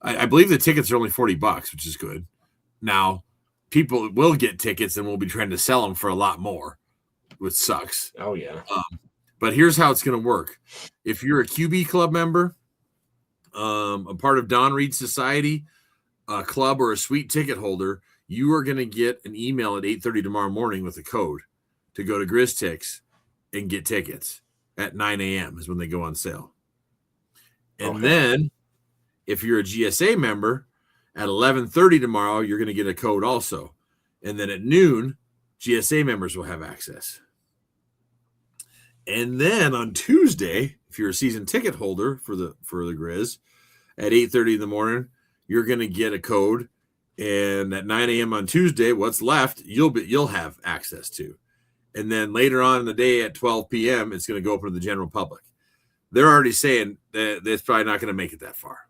I believe the tickets are only $40, which is good. Now, people will get tickets, and we'll be trying to sell them for a lot more, which sucks. Oh yeah. But here's how it's going to work. If you're a QB club member, a part of Don Reed Society, a club, or a suite ticket holder, you are going to get an email at 8:30 tomorrow morning with a code to go to GrizTix and get tickets at 9 a.m. is when they go on sale. And then if you're a GSA member, at 11:30 tomorrow, you're going to get a code also. And then at noon, GSA members will have access. And then on Tuesday, if you're a season ticket holder for the Grizz, at 8:30 in the morning, you're going to get a code. And at 9 a.m. on Tuesday, what's left, you'll have access to. And then later on in the day at 12 p.m., it's going to go open to the general public. They're already saying that it's probably not going to make it that far.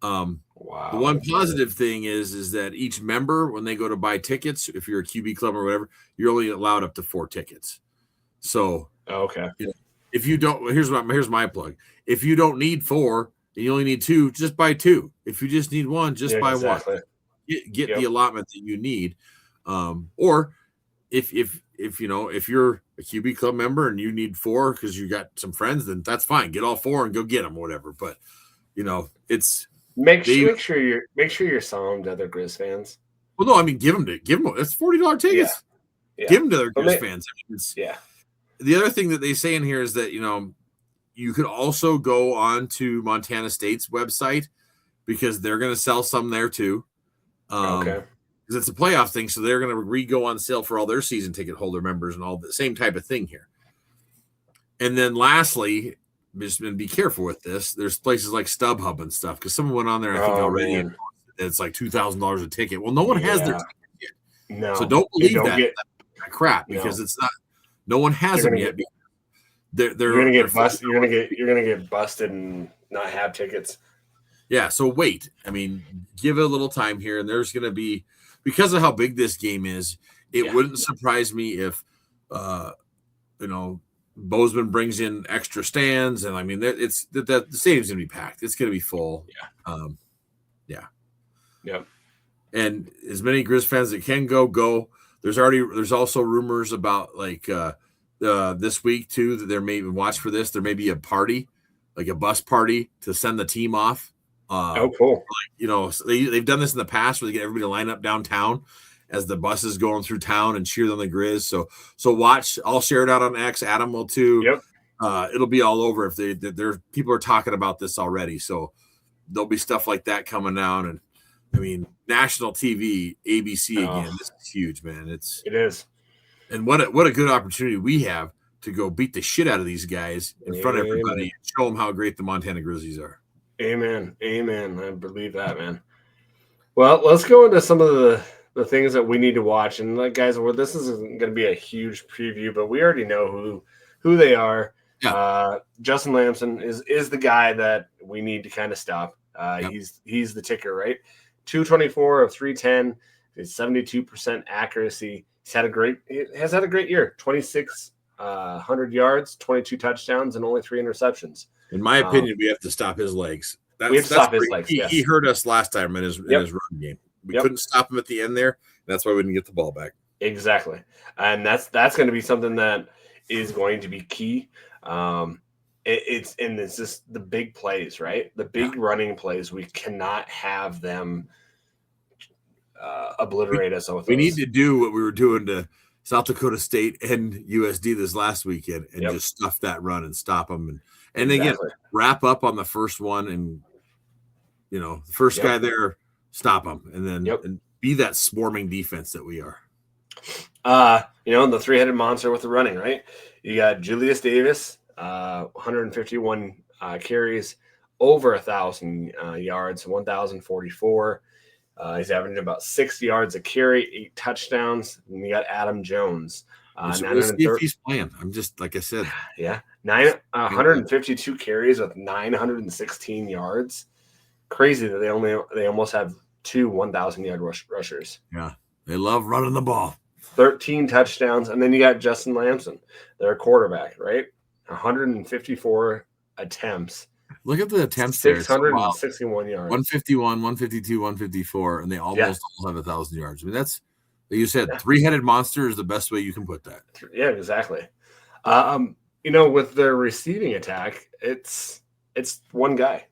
Wow. The one positive thing is that each member, when they go to buy tickets, if you're a QB club or whatever, you're only allowed up to 4 tickets. So, if you don't, here's my plug. If you don't need 4 and you only need 2, just buy 2. If you just need 1, just buy 1. Get the allotment that you need. Or if you're a QB club member and you need 4 because you got some friends, then that's fine. Get all 4 and go get them, whatever. But it's make sure you're selling to other Grizz fans. Well, no, I mean give them. That's $40 tickets. Yeah. Give them to other Grizz fans. I mean, yeah. The other thing that they say in here is that you could also go on to Montana State's website because they're going to sell some there too. because it's a playoff thing, so they're going to re-go on sale for all their season ticket holder members and all the same type of thing here. And then lastly, just be careful with this. There's places like StubHub and stuff because someone went on there, I think already, and it's like $2,000 a ticket. Well, no one has their ticket yet. No, so don't believe that crap because it's not. No one has them yet. You're gonna get busted. You're gonna get busted and not have tickets. Yeah, so wait. I mean, give it a little time here, and there's going to be, because of how big this game is, it wouldn't surprise me if, Bozeman brings in extra stands, and I mean, the stadium's going to be packed. It's going to be full. Yeah. And as many Grizz fans that can go. There's also rumors about like this week too that there may watch for this. There may be a party, like a bus party to send the team off. Cool. They've done this in the past where they get everybody to line up downtown as the bus is going through town and cheer on the Grizz. So watch. I'll share it out on X. Adam will too. Yep. It'll be all over if people are talking about this already. So there'll be stuff like that coming down. And I mean, national TV, ABC again. This is huge, man. It is. And what a good opportunity we have to go beat the shit out of these guys in front of everybody and show them how great the Montana Grizzlies are. Amen. I believe that, man. Well, let's go into some of the things that we need to watch. And like, guys, this isn't going to be a huge preview, but we already know who they are. Yeah. Justin Lamson is the guy that we need to kind of stop. He's the ticker, right? 224 of 310, 72% accuracy. He has had a great year. 2,600 yards, 22 touchdowns, and only 3 interceptions. In my opinion, we have to stop his legs. We have to stop his legs. He hurt us last time in his run game. We couldn't stop him at the end there. That's why we didn't get the ball back. Exactly, and that's going to be something that is going to be key. It's just the big plays, right? The big running plays. We cannot have them obliterate us. We need to do what we were doing to South Dakota State and USD this last weekend and just stuff that run and stop them. And again, wrap up on the first one and, the first guy there, stop them. And then and be that swarming defense that we are. The three-headed monster with the running, right? You got Julius Davis, 151 carries, over 1,000 yards, 1,044. He's averaging about 6 yards a carry, 8 touchdowns. And you got Adam Jones. We'll see if he's playing. I'm just, like I said. Yeah. 152 carries with 916 yards. Crazy that they almost have 2 1,000-yard rushers. Yeah. They love running the ball. 13 touchdowns. And then you got Justin Lamson, their quarterback, right? 154 attempts. Look at the attempts 661 yards. 151, 152, 154, and they almost all have 1,000 yards. I mean, that's, like you said, three-headed monster is the best way you can put that. Yeah, exactly. With their receiving attack, it's one guy.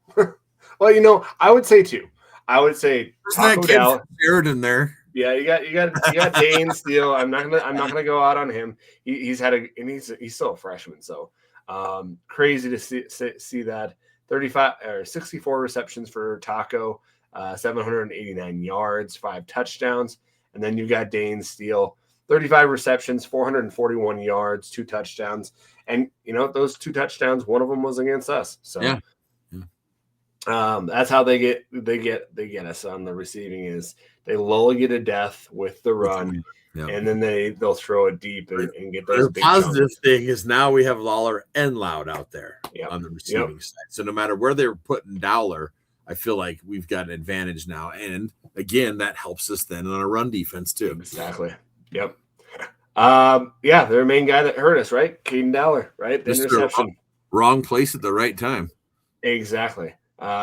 Well, I would say 2. I would say Taco Dell in there. Yeah, you got Dane Steele. I'm not gonna go out on him. He's still a freshman, so crazy to see that. 64 receptions for Taco, 789 yards, 5 touchdowns. And then you got Dane Steele, 35 receptions, 441 yards, 2 touchdowns. And those 2 touchdowns, one of them was against us. So that's how they get us on the receiving is they lull you to death with the run. Yep. And then they'll throw it deep and get those big positive jumps. Thing is now we have Lawler and Loud out there on the receiving side. So no matter where they're putting Dowler, I feel like we've got an advantage now. And again, that helps us then on a run defense too. Exactly. Yep. Their main guy that hurt us, right? Caden Dowler, right? The interception. Wrong place at the right time. Exactly.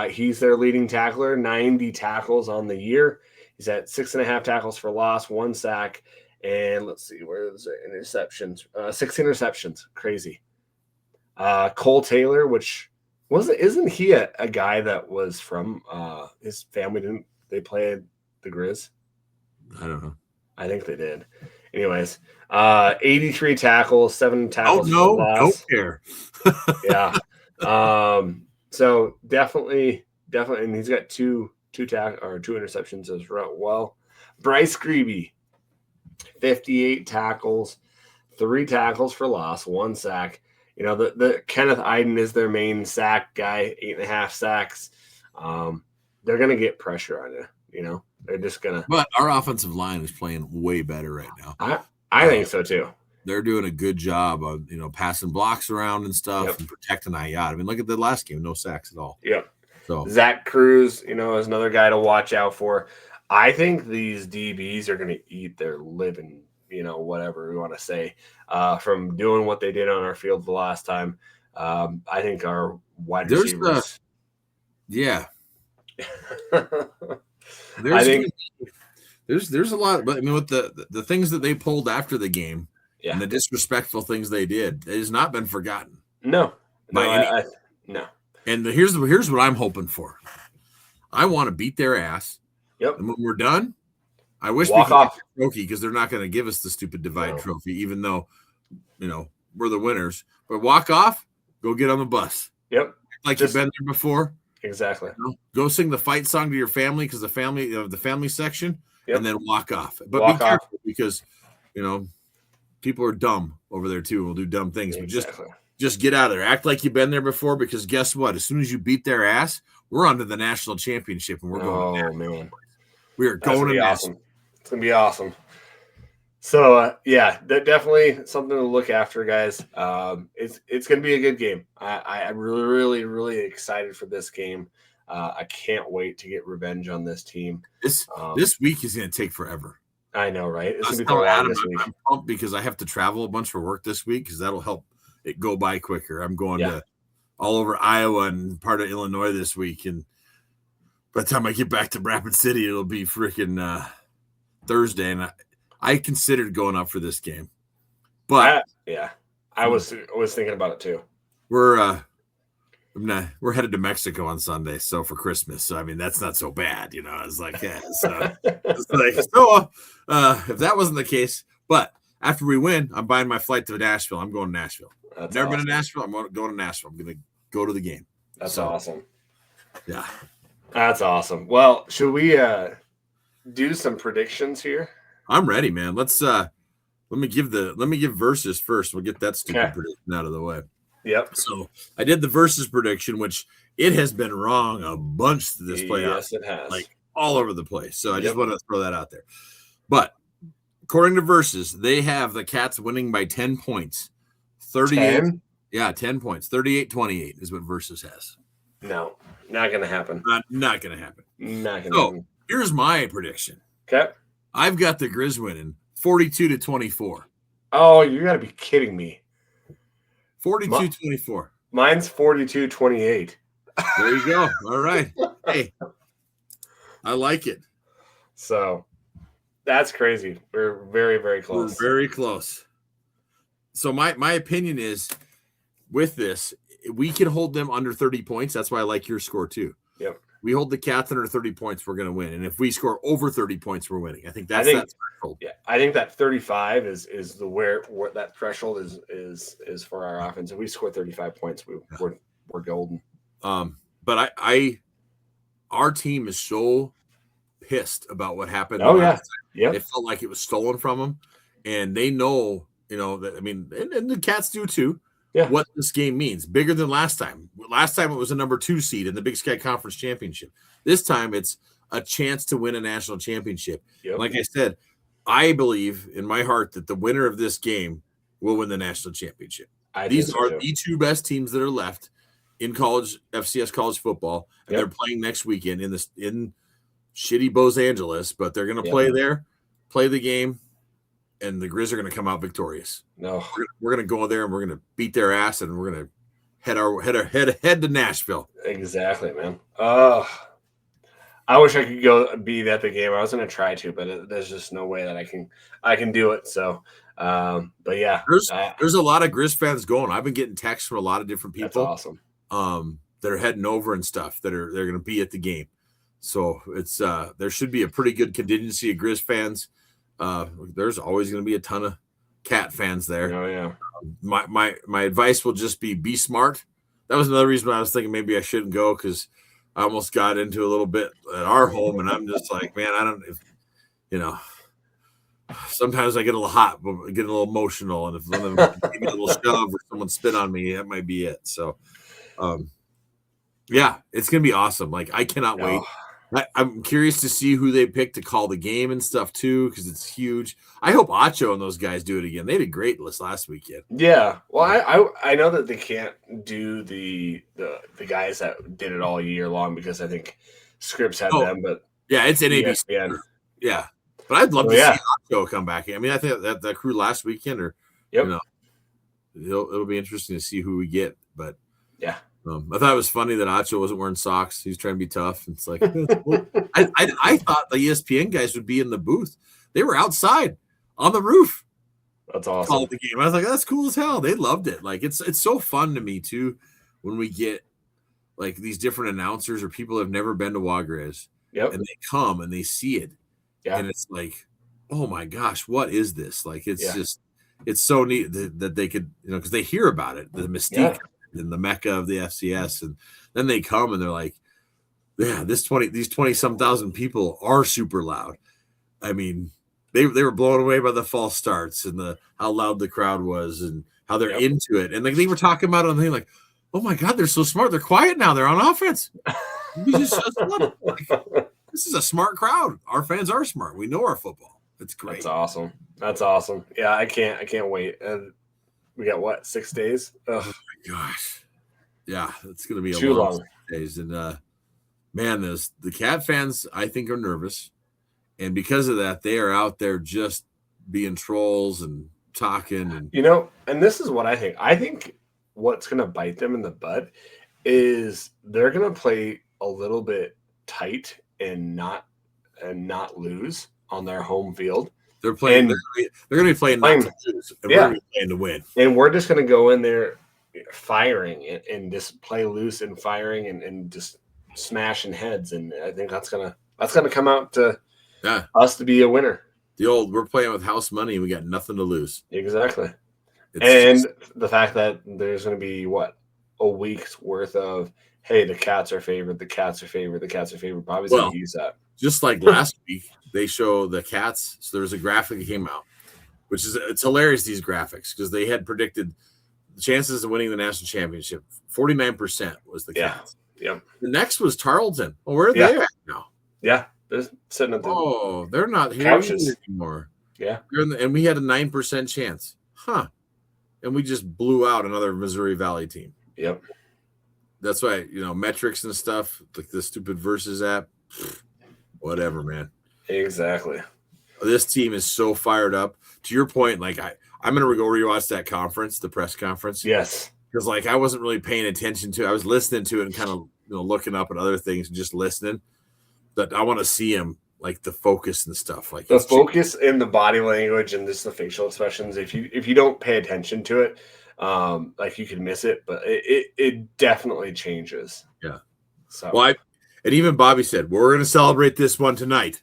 He's their leading tackler, 90 tackles on the year. He's at 6.5 tackles for loss, 1 sack. And let's see, where's the interceptions? 6 interceptions. Crazy. Cole Taylor, isn't he a guy that was from his family? They played the Grizz? I don't know. I think they did. Anyways, 83 tackles, 7 tackles for loss. Don't care. Yeah. So definitely, and he's got two interceptions as well. Bryce Grebe, 58 tackles, 3 tackles for loss, 1 sack. You know, the Kenneth Iden is their main sack guy, 8.5 sacks. They're going to get pressure on you. You know, they're just going to. But our offensive line is playing way better right now. I think so too. They're doing a good job of, passing blocks around and stuff and protecting Ayat. I mean, look at the last game, no sacks at all. Yep. So Zach Cruz, is another guy to watch out for. I think these DBs are going to eat their living, whatever we want to say, from doing what they did on our field the last time. I think our wide receivers. There's a lot, but I mean, with the things that they pulled after the game and the disrespectful things they did, it has not been forgotten. No. And here's what I'm hoping for. I want to beat their ass. Yep. And when we're done, I wish we could get the trophy, because they're not going to give us the stupid divide trophy, even though, we're the winners. But walk off, go get on the bus. Yep. Like you've been there before. Exactly. Go sing the fight song to your family, because the family section, and then walk off. But be careful, because people are dumb over there too. Will do dumb things. Exactly. But just get out of there. Act like you've been there before, because guess what? As soon as you beat their ass, we're on to the national championship, and we're going. Oh man, we are going to awesome. It's gonna be awesome. So definitely something to look after, guys. It's gonna be a good game. I'm really, really, really excited for this game. I can't wait to get revenge on this team. This week is gonna take forever. I know, right? It's gonna be the longest week. I'm pumped because I have to travel a bunch for work this week, because that'll help it go by quicker. I'm going to all over Iowa and part of Illinois this week, and by the time I get back to Rapid City, it'll be freaking Thursday, and I considered going up for this game, but I was thinking about it too. We're headed to Mexico on Sunday, so for Christmas. So I mean, that's not so bad, It's like, if that wasn't the case, but after we win, I'm buying my flight to Nashville. I'm going to Nashville. I've never been to Nashville. I'm going to Nashville. I'm going to go to the game. That's awesome. Yeah, that's awesome. Well, should we do some predictions here? I'm ready, man. Let's let me give versus first. We'll get that stupid prediction out of the way. Yep. So I did the versus prediction, which it has been wrong a bunch to this playoff. Yes, it has. Like all over the place. So I just want to throw that out there. But according to versus, they have the Cats winning by 10 points. 38. 10? Yeah, 10 points. 38-28 is what versus has. No, not going to happen. Not going to happen. Not going to happen. Here's my prediction. Okay. I've got the Griz winning 42-24. Oh, you got to be kidding me. 42-24. Mine's 42-28. There you go. All right. Hey, I like it. So that's crazy. We're very, very close. We're very close. So my opinion is, with this, we can hold them under 30 points. That's why I like your score too. Yep. We hold the Cats under 30 points, we're going to win. And if we score over 30 points, we're winning. I think that threshold. Yeah, I think that 35 is the where that threshold is for our offense. If we score 35 points, we're golden. But our team is so pissed about what happened. Oh yeah. It felt like it was stolen from them, and they know, that. I mean, and the Cats do too. Yeah. What this game means, bigger than last time. Last time it was a number 2 seed in the Big Sky Conference Championship. This time it's a chance to win a national championship. Yep. Like I said, I believe in my heart that the winner of this game will win the national championship. These are the 2 best teams that are left in college, FCS college football, and they're playing next weekend in shitty Los Angeles, but they're going to play there, play the game, and the Griz are going to come out victorious. No, we're going to go there and we're going to beat their ass, and we're going to head to Nashville. Exactly, man. I wish I could be at the game. I was going to try to, but there's just no way that I can do it. So, but yeah, there's a lot of Griz fans going. I've been getting texts from a lot of different people. That's awesome. That are heading over and stuff they're going to be at the game. So it's there should be a pretty good contingency of Griz fans. There's always going to be a ton of Cat fans there. Oh yeah. My advice will just be smart. That was another reason why I was thinking maybe I shouldn't go, because I almost got into a little bit at our home, and I'm just like, man, you know, sometimes I get a little hot, get a little emotional, and if one of them give me a little shove or someone spit on me, that might be it. So, yeah, it's gonna be awesome. Like I cannot wait. I'm curious to see who they pick to call the game and stuff too, because it's huge. I hope Acho and those guys do it again. They did great last weekend. Yeah, well, I know that they can't do the guys that did it all year long because I think Scripps had them, but yeah, it's an ABC. Yeah, but I'd love to see Acho come back. I mean, I think that crew last weekend, or you know, it'll be interesting to see who we get. But yeah. I thought it was funny that Acho wasn't wearing socks. He was trying to be tough. It's like I thought the ESPN guys would be in the booth. They were outside on the roof. That's awesome. The game. I was like, that's cool as hell. They loved it. Like it's so fun to me too when we get like these different announcers or people that have never been to Wagriz. Yep. And they come and they see it. Yeah. And it's like, oh my gosh, what is this? Like it's just it's so neat that they could, because they hear about it, the mystique and the mecca of the FCS, and then they come and they're like, yeah, these 20 some thousand people are super loud. I mean, they were blown away by the false starts and how loud the crowd was and how they're into it. And like they were talking about it on the thing, like, oh my God, they're so smart. They're quiet now. They're on offense. This is a smart crowd. Our fans are smart. We know our football. It's great. That's awesome. Yeah, I can't wait. And we got what, 6 days? Oh my gosh. Yeah, it's gonna be too long 6 days. And man, the Cat fans, I think, are nervous. And because of that, they are out there just being trolls and talking and and this is what I think. I think what's gonna bite them in the butt is they're gonna play a little bit tight and not lose on their home field. They're playing. They're going to be playing not to lose, and we're going to be playing to win. And we're just going to go in there firing and just play loose and firing and just smashing heads. And I think that's gonna come out to us to be a winner. We're playing with house money. We got nothing to lose. Exactly. The fact that there's going to be a week's worth of, hey, the Cats are favored. The Cats are favored. The Cats are favored. Bobby's going to use that. Just like last week, they show the Cats. So there's a graphic that came out, it's hilarious, these graphics, because they had predicted the chances of winning the national championship. 49% was the Cats. Yeah. The next was Tarleton. Well, where are they at now? Yeah. They're sitting at the they're not here anymore. Yeah. And we had a 9% chance. Huh. And we just blew out another Missouri Valley team. Yep. That's why, metrics and stuff, like the stupid Versus app, whatever, man. Exactly. This team is so fired up. To your point, like I'm going to go rewatch that conference, the press conference. Yes. Because like I wasn't really paying attention to it. I was listening to it and kind of looking up at other things and just listening. But I want to see him, like the focus and stuff. Like the focus and the body language and just the facial expressions. If you don't pay attention to it, like you can miss it, but it definitely changes. Yeah. So and even Bobby said, we're going to celebrate this one tonight.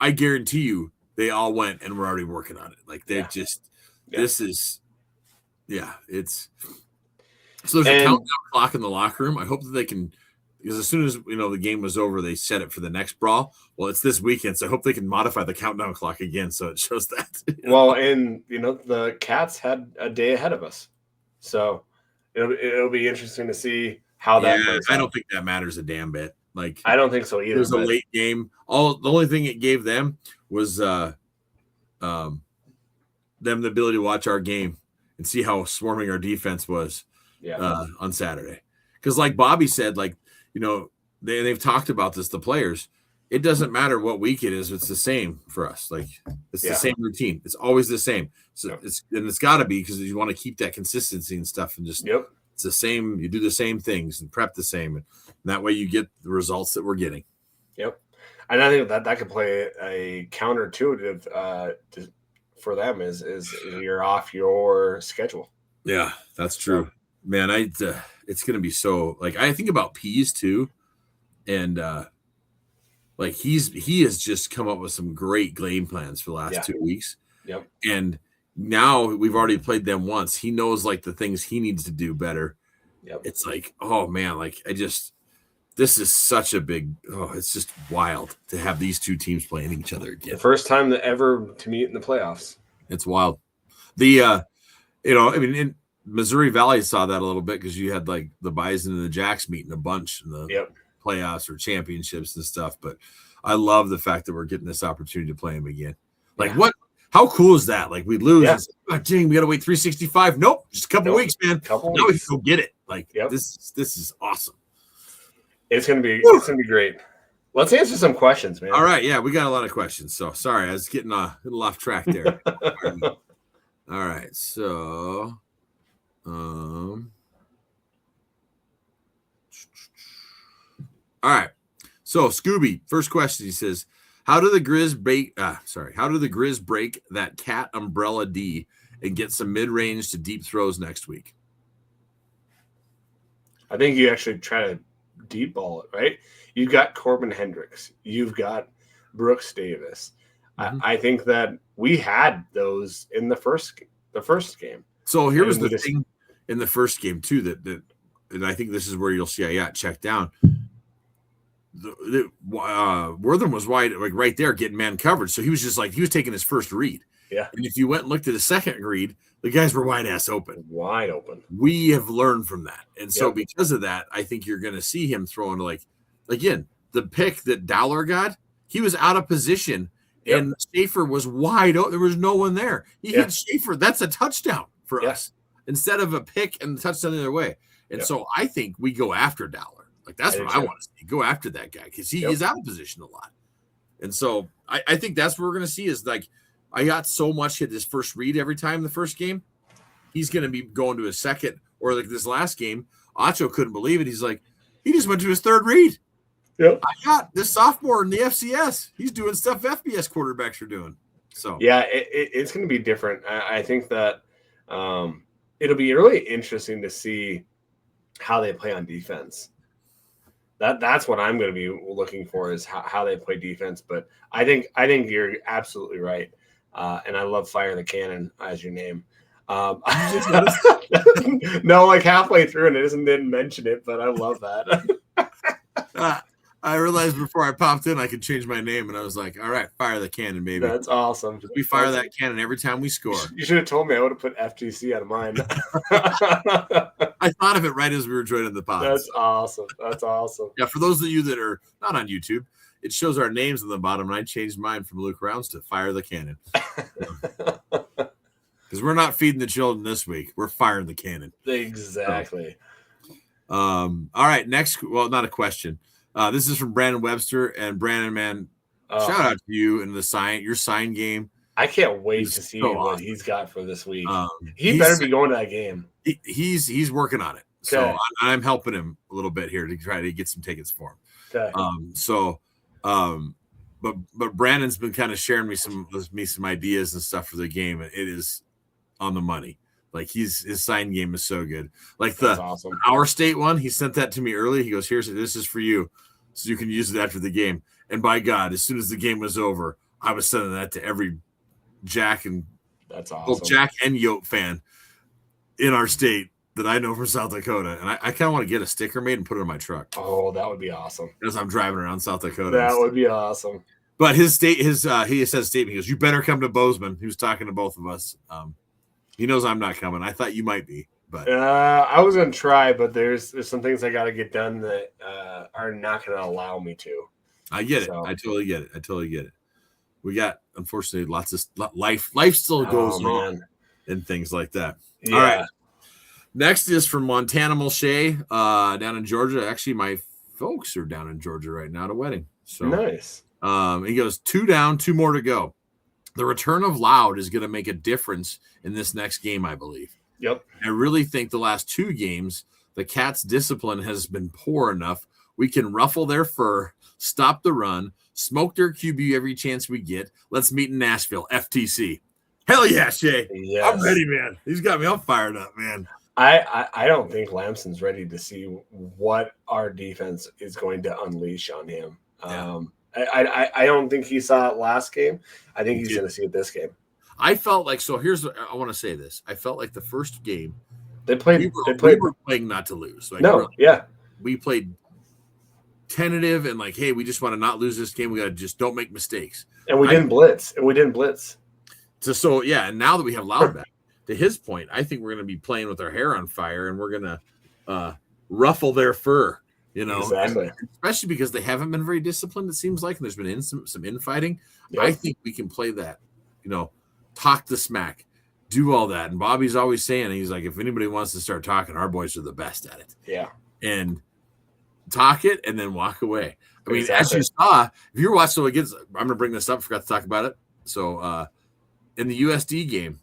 I guarantee you they all went and we're already working on it. Like they're this is, it's, so there's a countdown clock in the locker room. I hope that they can, because as soon as, the game was over, they set it for the next brawl. Well, it's this weekend, so I hope they can modify the countdown clock again so it shows that. Well, and, the Cats had a day ahead of us. So it'll be interesting to see how that plays out. I don't think that matters a damn bit. Like I don't think so either. It was a late game. The only thing it gave them was them the ability to watch our game and see how swarming our defense was on Saturday. Because like Bobby said, they've talked about this, the players. It doesn't matter what week it is. It's the same for us. Like it's the same routine. It's always the same. So it's got to be because you want to keep that consistency and stuff and just it's the same. You do the same things and prep the same. And that way you get the results that we're getting. Yep. And I think that could play a counterintuitive for them is you're off your schedule. Yeah, that's true. So, man, it's going to be so like I think about Pease too. And like he has just come up with some great game plans for the last 2 weeks. Yep. And now we've already played them once. He knows like the things he needs to do better. Yep. It's like, oh man, like this is such a big. Oh, it's just wild to have these two teams playing each other again. The first time that ever to meet in the playoffs. It's wild. The in Missouri Valley saw that a little bit because you had like the Bison and the Jacks meeting a bunch in the playoffs or championships and stuff. But I love the fact that we're getting this opportunity to play them again. Like what? How cool is that? Like we lose. Yeah. Oh, dang, we got to wait 365. Nope, just a couple weeks, man. Now we can go get it. Like this is awesome. It's gonna be great. Let's answer some questions, man. All right, yeah, we got a lot of questions. So sorry, I was getting a little off track there. All right, so all right. So Scooby, first question, he says, How do the Griz break that cat umbrella D and get some mid-range to deep throws next week? I think you actually try to deep ball it, right? You've got Corbin Hendricks. You've got Brooks Davis. Mm-hmm. I think that we had those in the first game. So here was the thing in the first game too that and I think this is where you'll see I got checked down. Wortham was wide, like right there, getting man coverage. So he was just like he was taking his first read. Yeah. And if you went and looked at his second read, the guys were wide open. We have learned from that. And so because of that, I think you're going to see him throwing like, again, the pick that Dowler got, he was out of position and Schaefer was wide open. There was no one there. He hit Schaefer. That's a touchdown for us instead of a pick and the touchdown the other way. And so I think we go after Dowler. Like that's what I want to see. Go after that guy because he is out of position a lot. And so I think that's what we're going to see is like, I got so much hit his first read every time in the first game. He's going to be going to his second, or like this last game, Acho couldn't believe it. He's like, he just went to his third read. Yep. I got this sophomore in the FCS. He's doing stuff FBS quarterbacks are doing. So yeah, it's going to be different. I think that it'll be really interesting to see how they play on defense. That's what I'm going to be looking for is how they play defense. But I think you're absolutely right. And I love Fire the Cannon as your name. No, like halfway through and it didn't mention it, but I love that. I realized before I popped in, I could change my name, and I was like, all right, Fire the Cannon, baby. That's awesome. We fire that cannon every time we score. You should have told me. I would have put FGC out of mine. I thought of it right as we were joining the pod. That's awesome. Yeah, for those of you that are not on YouTube, it shows our names on the bottom, and I changed mine from Leighlou Rouns to Fire the Cannon. Because we're not feeding the children this week. We're firing the cannon. Exactly. All right, next. Well, not a question. This is from Brandon Webster. And Brandon, man, shout out to you and your sign game. I can't wait to see what he's got for this week. He better be going to that game. He's working on it. So I'm helping him a little bit here to try to get some tickets for him. Okay. But Brandon's been kind of sharing some ideas and stuff for the game. And it is on the money. Like his sign game is so good. Like awesome. Our state one, he sent that to me early. He goes, this is for you. So you can use it after the game. And by God, as soon as the game was over, I was sending that to every Jack and that's awesome. Both Jack and Yote fan in our state that I know from South Dakota. And I kind of want to get a sticker made and put it in my truck. Oh, that would be awesome. As I'm driving around South Dakota. That would be awesome. But he said a statement. He goes, you better come to Bozeman. He was talking to both of us. He knows I'm not coming. I thought you might be, but I was gonna try, but there's some things I got to get done that are not going to allow me to. I get it. I totally get it. We got, unfortunately, lots of life. Life still goes on and things like that. Yeah. All right. Next is from Montana Mulshay, down in Georgia. Actually, my folks are down in Georgia right now at a wedding. So nice. He goes 2 down, 2 more to go. The return of Loud is going to make a difference in this next game, I believe. Yep. I really think the last 2 games, the Cats' discipline has been poor enough. We can ruffle their fur, stop the run, smoke their QB every chance we get. Let's meet in Nashville, FTC. Hell yeah, Shay. Yes. I'm ready, man. He's got me all fired up, man. I don't think Lamson's ready to see what our defense is going to unleash on him. Yeah. I don't think he saw it last game. I think he's going to see it this game. I felt like, so here's what I want to say this. I felt like the first game, we were playing not to lose. Like we played tentative and like, hey, we just want to not lose this game. We got to just don't make mistakes. And we didn't blitz. So yeah, and now that we have Loud back, to his point, I think we're going to be playing with our hair on fire, and we're going to ruffle their fur, Exactly. and especially because they haven't been very disciplined, it seems like, and there's been some infighting. Yep. I think we can play that, talk the smack, do all that. And Bobby's always saying, he's like, if anybody wants to start talking, our boys are the best at it. Yeah. And talk it and then walk away. I mean, exactly. As you saw, if you're watching, I'm going to bring this up, forgot to talk about it. So in the USD game,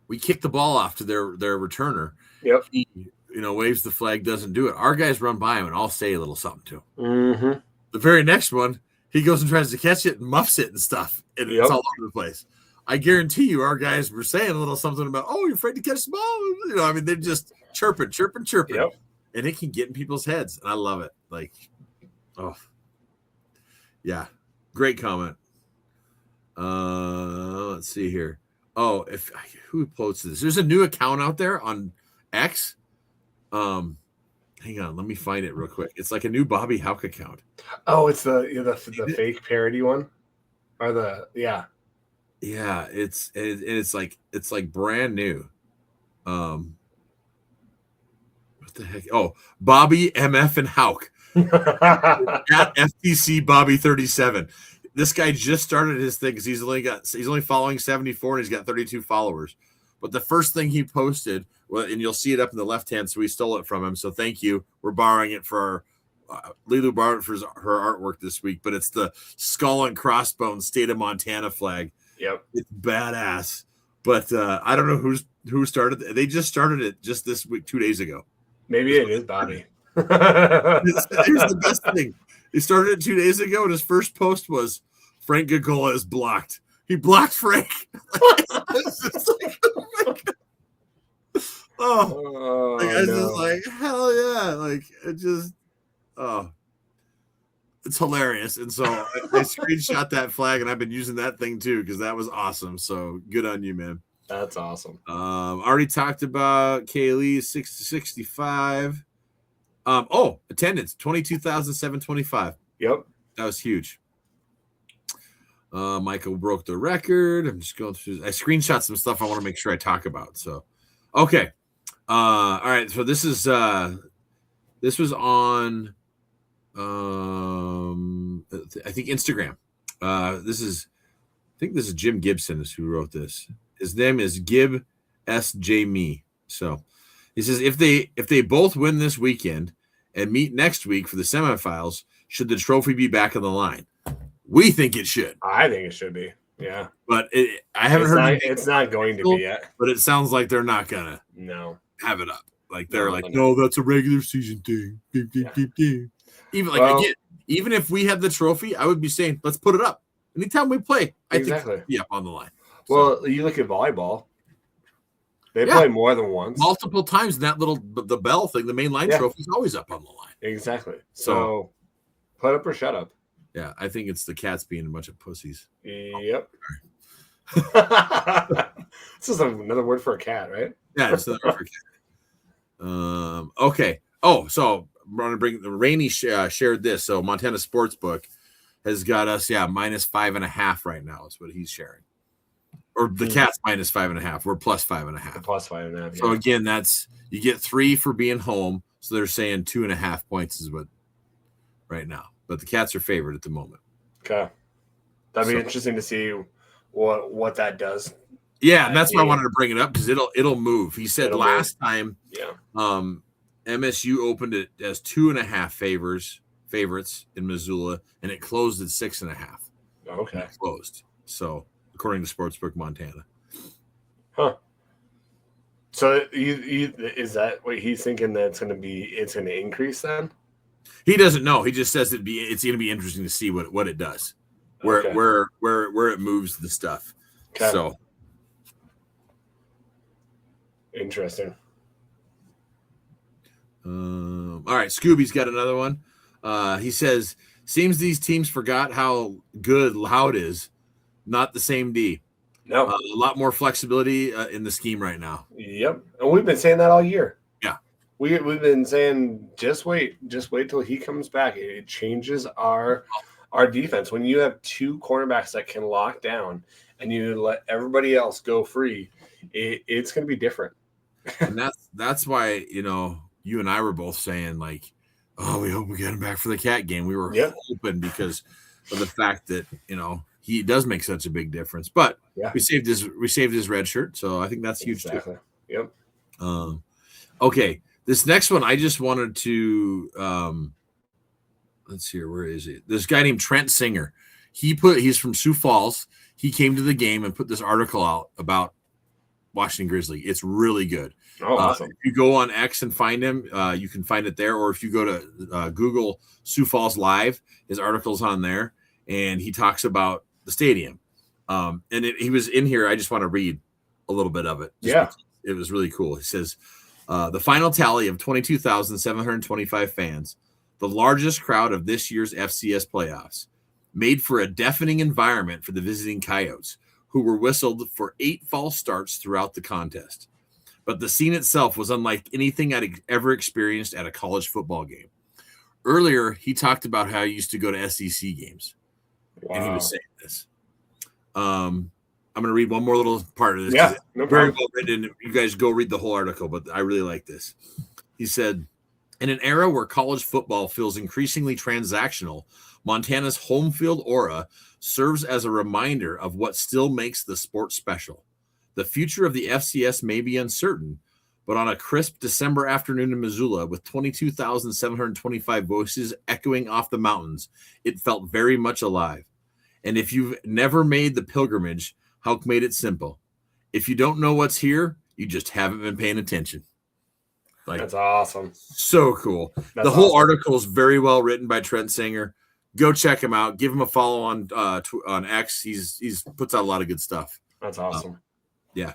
we kicked the ball off to their returner. Yep. He, waves the flag, doesn't do it. Our guys run by him and I'll say a little something to him. Mm-hmm. The very next one, he goes and tries to catch it and muffs it and stuff. And it's all over the place. I guarantee you our guys were saying a little something about, oh, you're afraid to catch the ball. They're just chirping. Yep. And it can get in people's heads. And I love it. Like, oh, yeah. Great comment. Let's see here. Oh, who posted this? There's a new account out there on X. Hang on, let me find it real quick. It's like a new Bobby Houck account. Oh, it's the fake parody one, or yeah. It's like brand new. What the heck? Oh, Bobby MF and Houck at FTC Bobby 37. This guy just started his thing because he's only following 74 and he's got 32 followers. But the first thing he posted, and you'll see it up in the left hand, so we stole it from him. So thank you. We're borrowing it for Leighlou borrowed it for her artwork this week. But it's the skull and crossbones state of Montana flag. Yep, it's badass. But I don't know who started it. They just started it just this week, 2 days ago. Maybe it is Bobby. Here's the best thing. He started it 2 days ago, and his first post was, Frank Gagola is blocked. He blocked Frank. Just like, hell yeah. Like, it's hilarious. And so I screenshot that flag, and I've been using that thing too, because that was awesome. So good on you, man. That's awesome. Already talked about Kaylee 6-65. Attendance 22,725. Yep, that was huge. Michael broke the record. I'm just going through. I screenshot some stuff I want to make sure I talk about. So, okay, all right. So this was on, I think Instagram. I think this is Jim Gibson is who wrote this. His name is Gib S.J. Me. So he says if they both win this weekend and meet next week for the semifinals, should the trophy be back on the line? We think it should. I think it should be. Yeah. But I haven't heard it's not going to be yet. But it sounds like they're not gonna have it up. Like they're no, that's a regular season thing. Even if we had the trophy, I would be saying, let's put it up. Anytime we play, I think it'd be up on the line. Well, you look at volleyball. They play more than once. Multiple times. And the bell thing, the main line trophy is always up on the line. Exactly. So put up or shut up. Yeah, I think it's the cats being a bunch of pussies. Yep. This is another word for a cat, right? Yeah, it's another word for a cat. Okay. Oh, so I'm going to bring the Rainey shared this. So Montana Sportsbook has got us, minus 5.5 right now. Is what he's sharing. Or the Cats minus 5.5. We're plus 5.5. Plus 5.5. So again, that's you get 3 for being home. So they're saying 2.5 points is what right now. But the Cats are favored at the moment. Okay, that'd be interesting to see what that does. Yeah, and that's why I wanted to bring it up because it'll move. He said last time, MSU opened it as 2.5 favorites in Missoula, and it closed at 6.5. Okay, it closed. So according to Sportsbook Montana. Huh. So is that what he's thinking that it's going to increase then? He doesn't know. He just says it's going to be interesting to see what it does, where it moves the stuff. Okay. So interesting. All right, Scooby's got another one. He says, seems these teams forgot how good Loud is. Not the same D. No, a lot more flexibility in the scheme right now. Yep, and we've been saying that all year. Yeah, we've been saying just wait till he comes back. It changes our defense. When you have two cornerbacks that can lock down and you let everybody else go free, it's going to be different. And that's why, you and I were both saying, like, oh, we hope we get him back for the Cat game. We were hoping because of the fact that, he does make such a big difference. But we saved his red shirt, so I think that's huge too. Yep. Okay. This next one, I just wanted to let's see here. Where is it? This guy named Trent Singer. He's from Sioux Falls. He came to the game and put this article out about Washington Grizzly. It's really good. Oh, awesome. If you go on X and find him, you can find it there. Or if you go to Google Sioux Falls Live, his article's on there. And he talks about the stadium. He was in here. I just want to read a little bit of it. It was really cool. He says, the final tally of 22,725 fans, the largest crowd of this year's FCS playoffs, made for a deafening environment for the visiting Coyotes, who were whistled for 8 false starts throughout the contest. But the scene itself was unlike anything I'd ever experienced at a college football game. Earlier, he talked about how he used to go to SEC games. Wow. And he was saying this. I'm going to read one more little part of this. Yeah, no very well written. You guys go read the whole article, but I really like this. He said, in an era where college football feels increasingly transactional, Montana's home field aura serves as a reminder of what still makes the sport special. The future of the FCS may be uncertain, but on a crisp December afternoon in Missoula with 22,725 voices echoing off the mountains, it felt very much alive. And if you've never made the pilgrimage, Houck made it simple. If you don't know what's here, you just haven't been paying attention. That's awesome. So cool. The whole article is very well written by Trent Singer. Go check him out. Give him a follow on X. He's puts out a lot of good stuff. That's awesome. Yeah.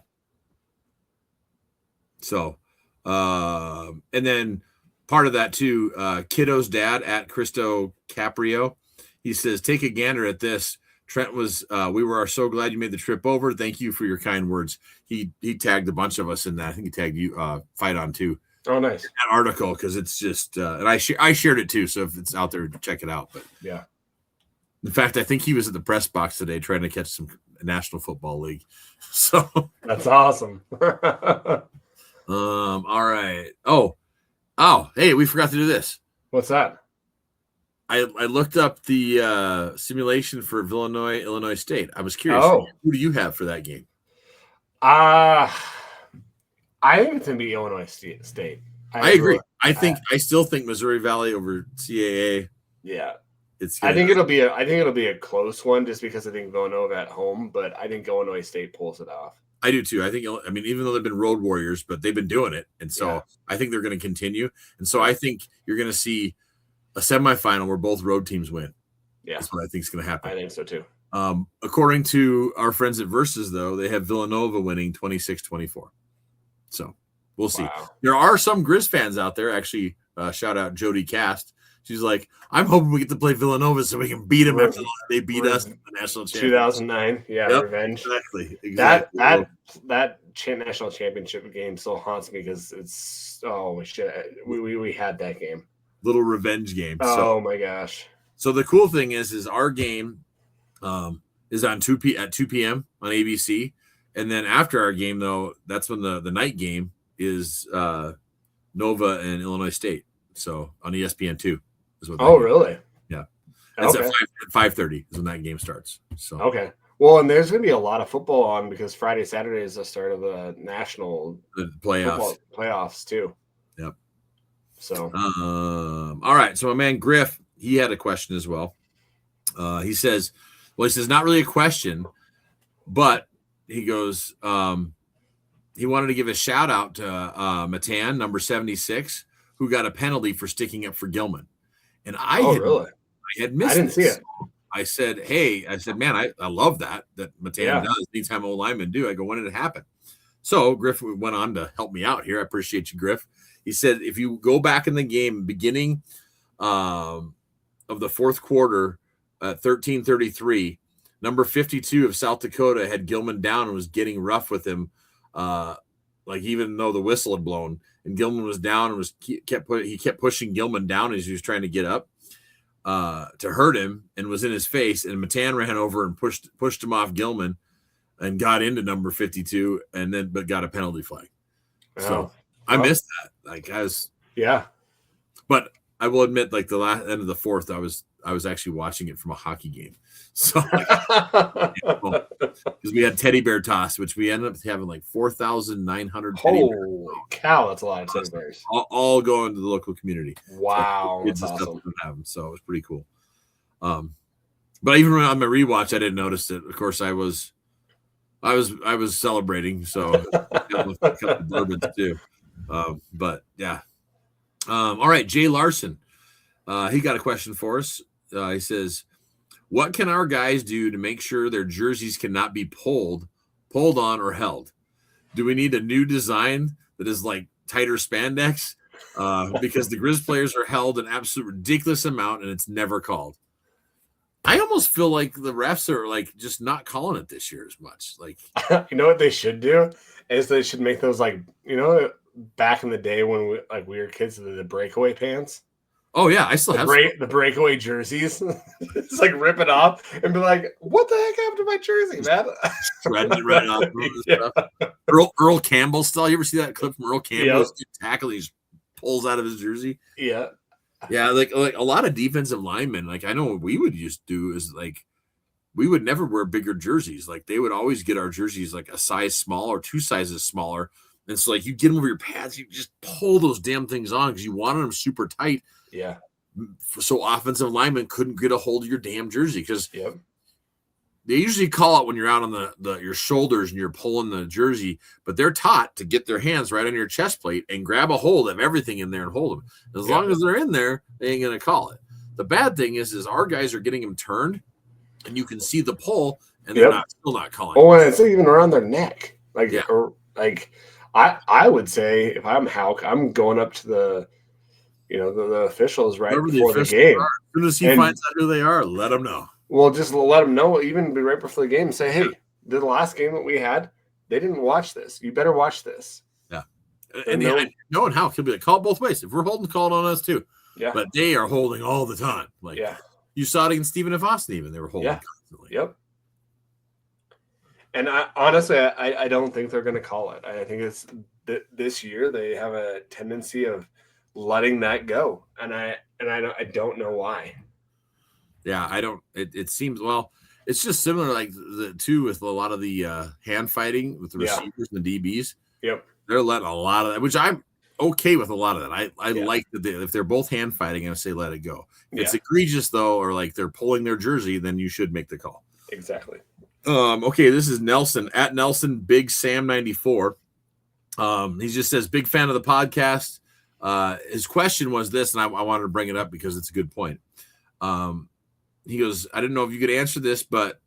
So, and then part of that too, Kiddo's dad at Cristo Caprio, he says, take a gander at this. Trent was, we were so glad you made the trip over. Thank you for your kind words. He tagged a bunch of us in that. I think he tagged you, Fight On too. Oh, nice. That article, because it's just, and I shared it too. So if it's out there, check it out. But yeah. In fact, I think he was at the press box today trying to catch some National Football League. So that's awesome. All right. Oh, hey, we forgot to do this. What's that? I looked up the simulation for Illinois State. I was curious. Who do you have for that game? I think it's going to be Illinois State. I agree. I still think Missouri Valley over CAA. Yeah. I think it'll be a close one just because I think Villanova at home, but I think Illinois State pulls it off. I do too. I mean, even though they've been road warriors, but they've been doing it. And so I think they're going to continue. And so I think you're going to see a semifinal where both road teams win. Yeah. That's what I think is going to happen. I think so too. According to our friends at Versus, though, they have Villanova winning 26-24. So we'll see. Wow. There are some Grizz fans out there. Actually, shout out Jody Cast. She's like, I'm hoping we get to play Villanova so we can beat them after they beat us in the national championship. 2009, revenge. Exactly. That national championship game still haunts me because it's shit. We had that game. Little revenge game. Oh my gosh. So the cool thing is our game is on 2 p.m. on ABC, and then after our game though, that's when the night game is Nova and Illinois State. So on ESPN2. Really? Yeah. That's at 5:30 is when that game starts. So okay. Well, and there's going to be a lot of football on because Friday, Saturday is the start of the national playoffs too. Yep. So all right. So my man Griff, he had a question as well. He says not really a question, but he goes, he wanted to give a shout out to Matan, number 76, who got a penalty for sticking up for Gilman. And I had missed I didn't see it. I said, man, I love that Matan does. Anytime old linemen do, I go, when did it happen? So Griff went on to help me out here. I appreciate you, Griff. He said, if you go back in the game, beginning of the fourth quarter at 13:33, number 52 of South Dakota had Gilman down and was getting rough with him like even though the whistle had blown and Gilman was down and he kept pushing Gilman down as he was trying to get up to hurt him and was in his face, and Matan ran over and pushed him off Gilman and got into number 52 but got a penalty flag. So I missed that. Like but I will admit, like the last end of the fourth, I was actually watching it from a hockey game. So because we had teddy bear toss, which we ended up having like 4,900 teddy bears. Holy cow, that's a lot of teddy bears. All going to the local community. Wow, so that's awesome. So it was pretty cool. But even on my rewatch, I didn't notice it. Of course, I was celebrating, so a couple of bourbons too. But yeah. All right, Jay Larson. He got a question for us. He says, what can our guys do to make sure their jerseys cannot be pulled on, or held? Do we need a new design that is like tighter spandex? Because the Grizz players are held an absolute ridiculous amount and it's never called. I almost feel like the refs are like just not calling it this year as much. Like, you know what they should do is they should make those, like, you know, back in the day when we were kids, the breakaway pants. Oh yeah, I still have the breakaway jerseys. It's like rip it off and be like, "What the heck happened to my jersey, man?" Shredding it right off. Yeah. Earl Campbell style. You ever see that clip from Earl Campbell? Yep. Tackle, he just pulls out of his jersey. Yeah, yeah. Like a lot of defensive linemen. Like I know what we would used to do is like we would never wear bigger jerseys. Like they would always get our jerseys like a size smaller, 2 sizes smaller. And so, like, you get them over your pads, you just pull those damn things on because you wanted them super tight. Yeah. So offensive linemen couldn't get a hold of your damn jersey because they usually call out when you're out on your shoulders and you're pulling the jersey, but they're taught to get their hands right on your chest plate and grab a hold of everything in there and hold them. As long as they're in there, they ain't going to call it. The bad thing is our guys are getting them turned, and you can see the pull, and they're still not calling. Oh, and it's even around their neck. I would say if I'm Houck, I'm going up to the officials right before the game. As soon as he finds out who they are, let them know. Well, just let them know, even be right before the game. Say, hey, the last game that we had, they didn't watch this. You better watch this. Yeah. And knowing Houck, he'll be like, call it both ways. If we're holding, call it on us too. Yeah. But they are holding all the time. Like, you saw it against Stephen F. Austin even. They were holding constantly. Yep. And honestly, I don't think they're going to call it. I think it's this year they have a tendency of letting that go, and I don't know why. Yeah, I don't. It seems it's just similar like with a lot of the hand fighting with the receivers and the DBs. Yep, they're letting a lot of that, which I'm okay with a lot of that. I like that if they're both hand fighting, I say let it go. If it's egregious though, or like they're pulling their jersey, then you should make the call. Exactly. Okay, this is Nelson at Nelson Big Sam 94. He just says, big fan of the podcast. His question was this, and I wanted to bring it up because it's a good point. He goes, I didn't know if you could answer this, but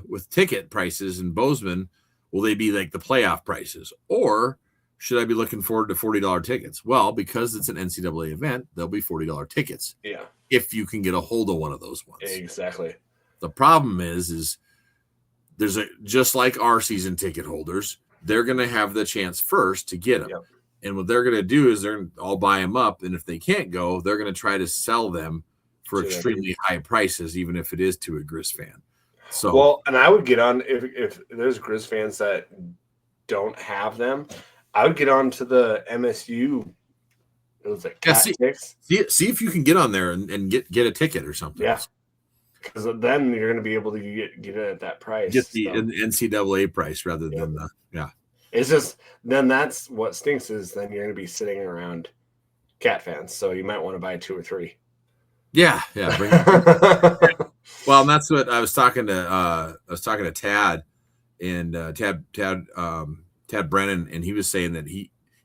with ticket prices in Bozeman, will they be like the playoff prices, or should I be looking forward to $40 tickets? Well, because it's an NCAA event, there'll be $40 tickets. Yeah, if you can get a hold of one of those ones. Exactly. The problem is there's just like our season ticket holders, they're going to have the chance first to get them. Yep. And what they're going to do is they're going to all buy them up. And if they can't go, they're going to try to sell them for extremely high prices, even if it is to a Grizz fan. So, well, and I would get on if there's Grizz fans that don't have them, I would get on to the MSU. It was like see if you can get on there and get a ticket or something. Yeah. Because then you're going to be able to get it at that price. Get the NCAA price rather than It's just then that's what stinks is then you're going to be sitting around Cat fans, so you might want to buy 2 or 3. Yeah. Well, and that's what I was talking to. I was talking to Tad and Tad Brennan, and he was saying that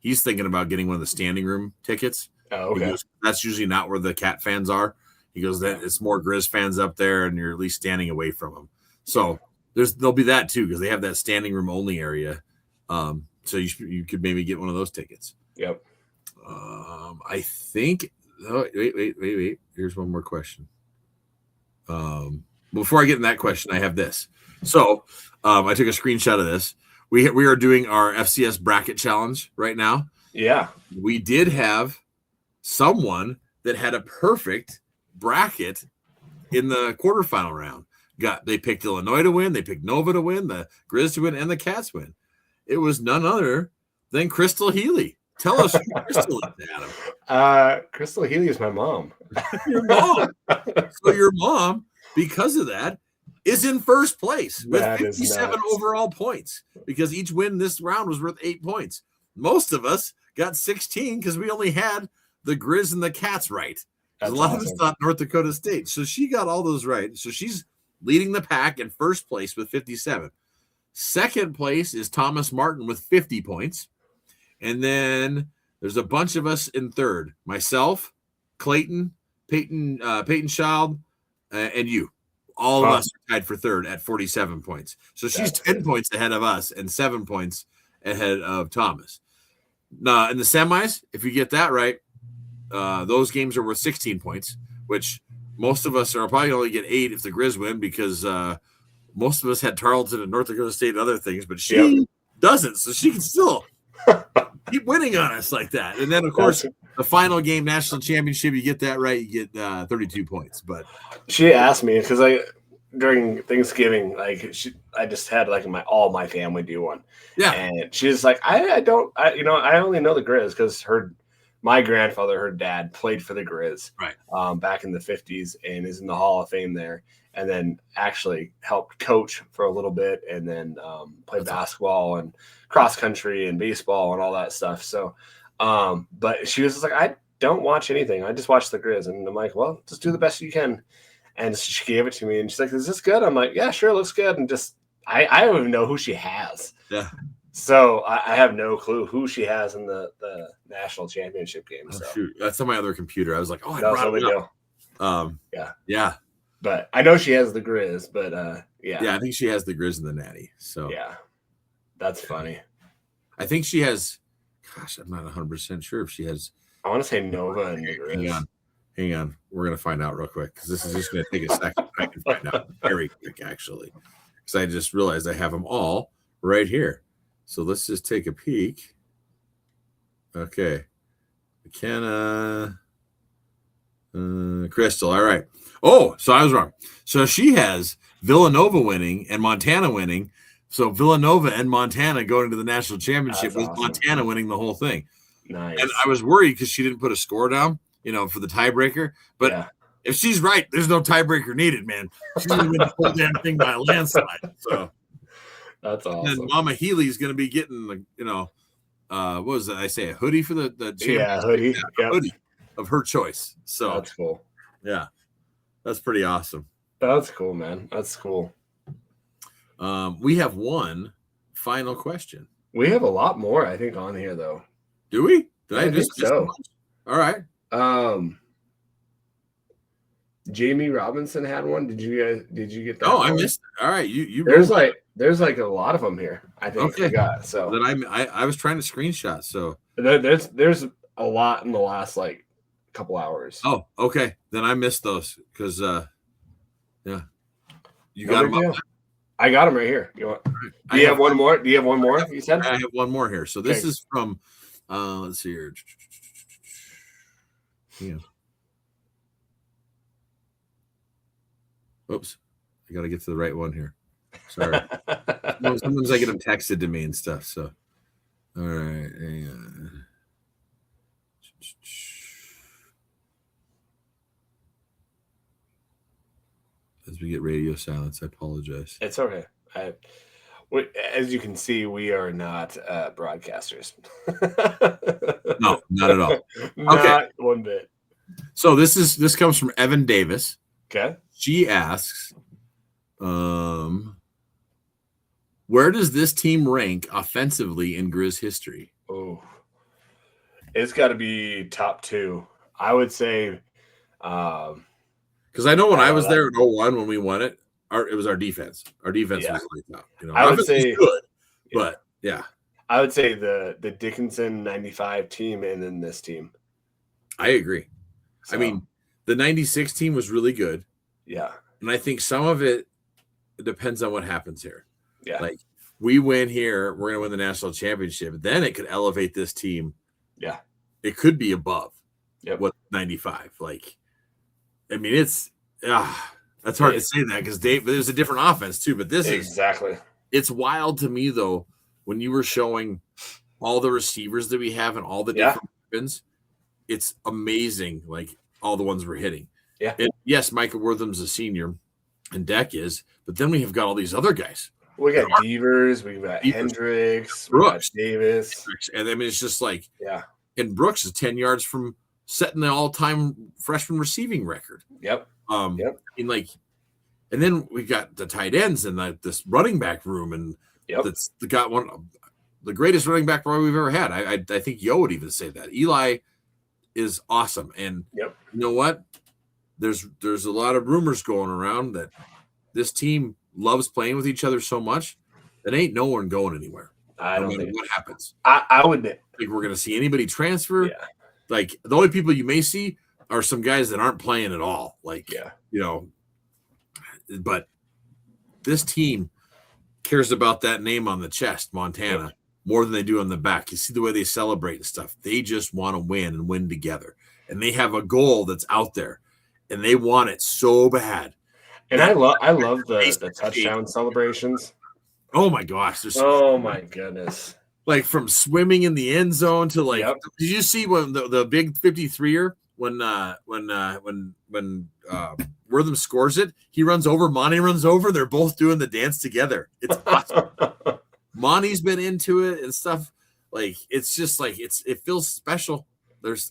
he's thinking about getting one of the standing room tickets. Oh, okay. Goes, that's usually not where the Cat fans are. He goes, that it's more Grizz fans up there, and you're at least standing away from them. So there'll be that too, because they have that standing room only area. So you could maybe get one of those tickets. Yep. I think. Oh, wait. Here's one more question. Before I get in that question, I have this. So I took a screenshot of this. we are doing our FCS bracket challenge right now. Yeah. We did have someone that had a perfect bracket in the quarterfinal round. They picked Illinois to win, they picked Nova to win, the Griz to win, and the Cats win. It was none other than Crystal Healy. Tell us who Crystal is, Adam. Crystal Healy is my mom. Your mom. So your mom, because of that, is in first place with 57 overall points, because each win this round was worth 8 points. Most of us got 16 because we only had the Griz and the Cats right. A lot of us thought North Dakota State. So she got all those right. So she's leading the pack in first place with 57. Second place is Thomas Martin with 50 points. And then there's a bunch of us in third. Myself, Clayton, Peyton Child, and you. All of us are tied for third at 47 points. So she's 10 points ahead of us and 7 points ahead of Thomas. Now, in the semis, if you get that right, those games are worth 16 points, which most of us are probably only get 8 if the Griz win, because most of us had Tarleton and North Dakota State and other things, but she doesn't, so she can still keep winning on us like that. And then, of course, the final game, national championship, you get that right, you get 32 points. But she asked me, because during Thanksgiving, I just had all my family do one. Yeah, and she's like, I only know the Griz because my grandfather, her dad, played for the Griz, right, back in the 50s, and is in the Hall of Fame there, and then actually helped coach for a little bit, and then played basketball and cross country and baseball and all that stuff. So, but she was just like, I don't watch anything. I just watch the Griz. And I'm like, well, just do the best you can. And she gave it to me, and she's like, is this good? I'm like, yeah, sure, looks good. And just, I don't even know who she has. Yeah. So I have no clue who she has in the national championship game. Oh, so shoot. That's on my other computer. I was like, oh, I that's brought what we it do. Yeah. But I know she has the Griz, but yeah, I think she has the Griz and the Natty. So yeah, that's funny. I think she has, gosh, I'm not 100% sure if she has. I want to say Nova and the Griz. Hang on. We're going to find out real quick, because this is just going to take a second. I can find out very quick, actually, because I just realized I have them all right here. So let's just take a peek. Okay. McKenna. Crystal. All right. Oh, so I was wrong. So she has Villanova winning and Montana winning. So Villanova and Montana going to the national championship with Montana winning the whole thing. Nice. And I was worried because she didn't put a score down, for the tiebreaker. But if she's right, there's no tiebreaker needed, man. She's going to win the whole damn thing by a landslide. So that's awesome. And Mama Healy's going to be getting, what was that? I say a hoodie for the championship. Yeah, hoodie. Yeah, hoodie of her choice. So that's cool. Yeah, that's pretty awesome. That's cool, man. That's cool. We have one final question. We have a lot more, I think, on here though. Do we? Did I just think so? All right. Jamie Robinson had one. Did you get that? Oh, I missed it. All right. You there's a lot of them here, I think. Okay. Got, so then I was trying to screenshot. So there's a lot in the last couple hours. Oh, okay. Then I missed those because yeah. You got them up. I got them right here. Do you have one more? Do you have one more? You said I have one more here. So this is from let's see here. Yeah. Oops. I got to get to the right one here. Sorry. Sometimes I get them texted to me and stuff. So, all right. As we get radio silence, I apologize. It's okay. As you can see, we are not broadcasters. No, not at all. Not one bit. So this comes from Evan Davis. Okay. She asks, where does this team rank offensively in Griz history? Oh, it's got to be top 2. I would say. Because I know when I was there in 01 when we won it, it was our defense. Our defense was like that. I would say good, but yeah. I would say the Dickinson 95 team and then this team. I agree. So, I mean, the 96 team was really good. Yeah. And I think some of it depends on what happens here. Yeah. Like we win here, we're going to win the national championship. Then it could elevate this team. Yeah. It could be above what 95. Like, I mean, it's that's hard to say that because there's a different offense too. But this exactly. It's wild to me though when you were showing all the receivers that we have and all the different weapons. It's amazing, like all the ones we're hitting. Yeah. Yes, Micah Wortham's a senior, and Deck is, but then we have got all these other guys. We got Devers, we got Hendricks, Brooks, we got Davis, and I mean it's just like And Brooks is 10 yards from setting the all-time freshman receiving record. Yep. I mean, like, and then we got the tight ends and this running back room, and that's got one the greatest running back probably we've ever had. I think Yo would even say that. Eli is awesome, and you know what? There's a lot of rumors going around that this team loves playing with each other so much that ain't no one going anywhere. I don't know what happens. I would think we're going to see anybody transfer. Yeah. Like the only people you may see are some guys that aren't playing at all. Like, you know, but this team cares about that name on the chest, Montana, more than they do on the back. You see the way they celebrate and stuff. They just want to win and win together. And they have a goal that's out there, and they want it so bad. And I love the touchdown celebrations. Oh my gosh! Oh my goodness! Like from swimming in the end zone to like, did you see when the big 53er when Wortham scores it? He runs over, Monty runs over. They're both doing the dance together. It's awesome. Monty's been into it and stuff. Like it's just like it feels special.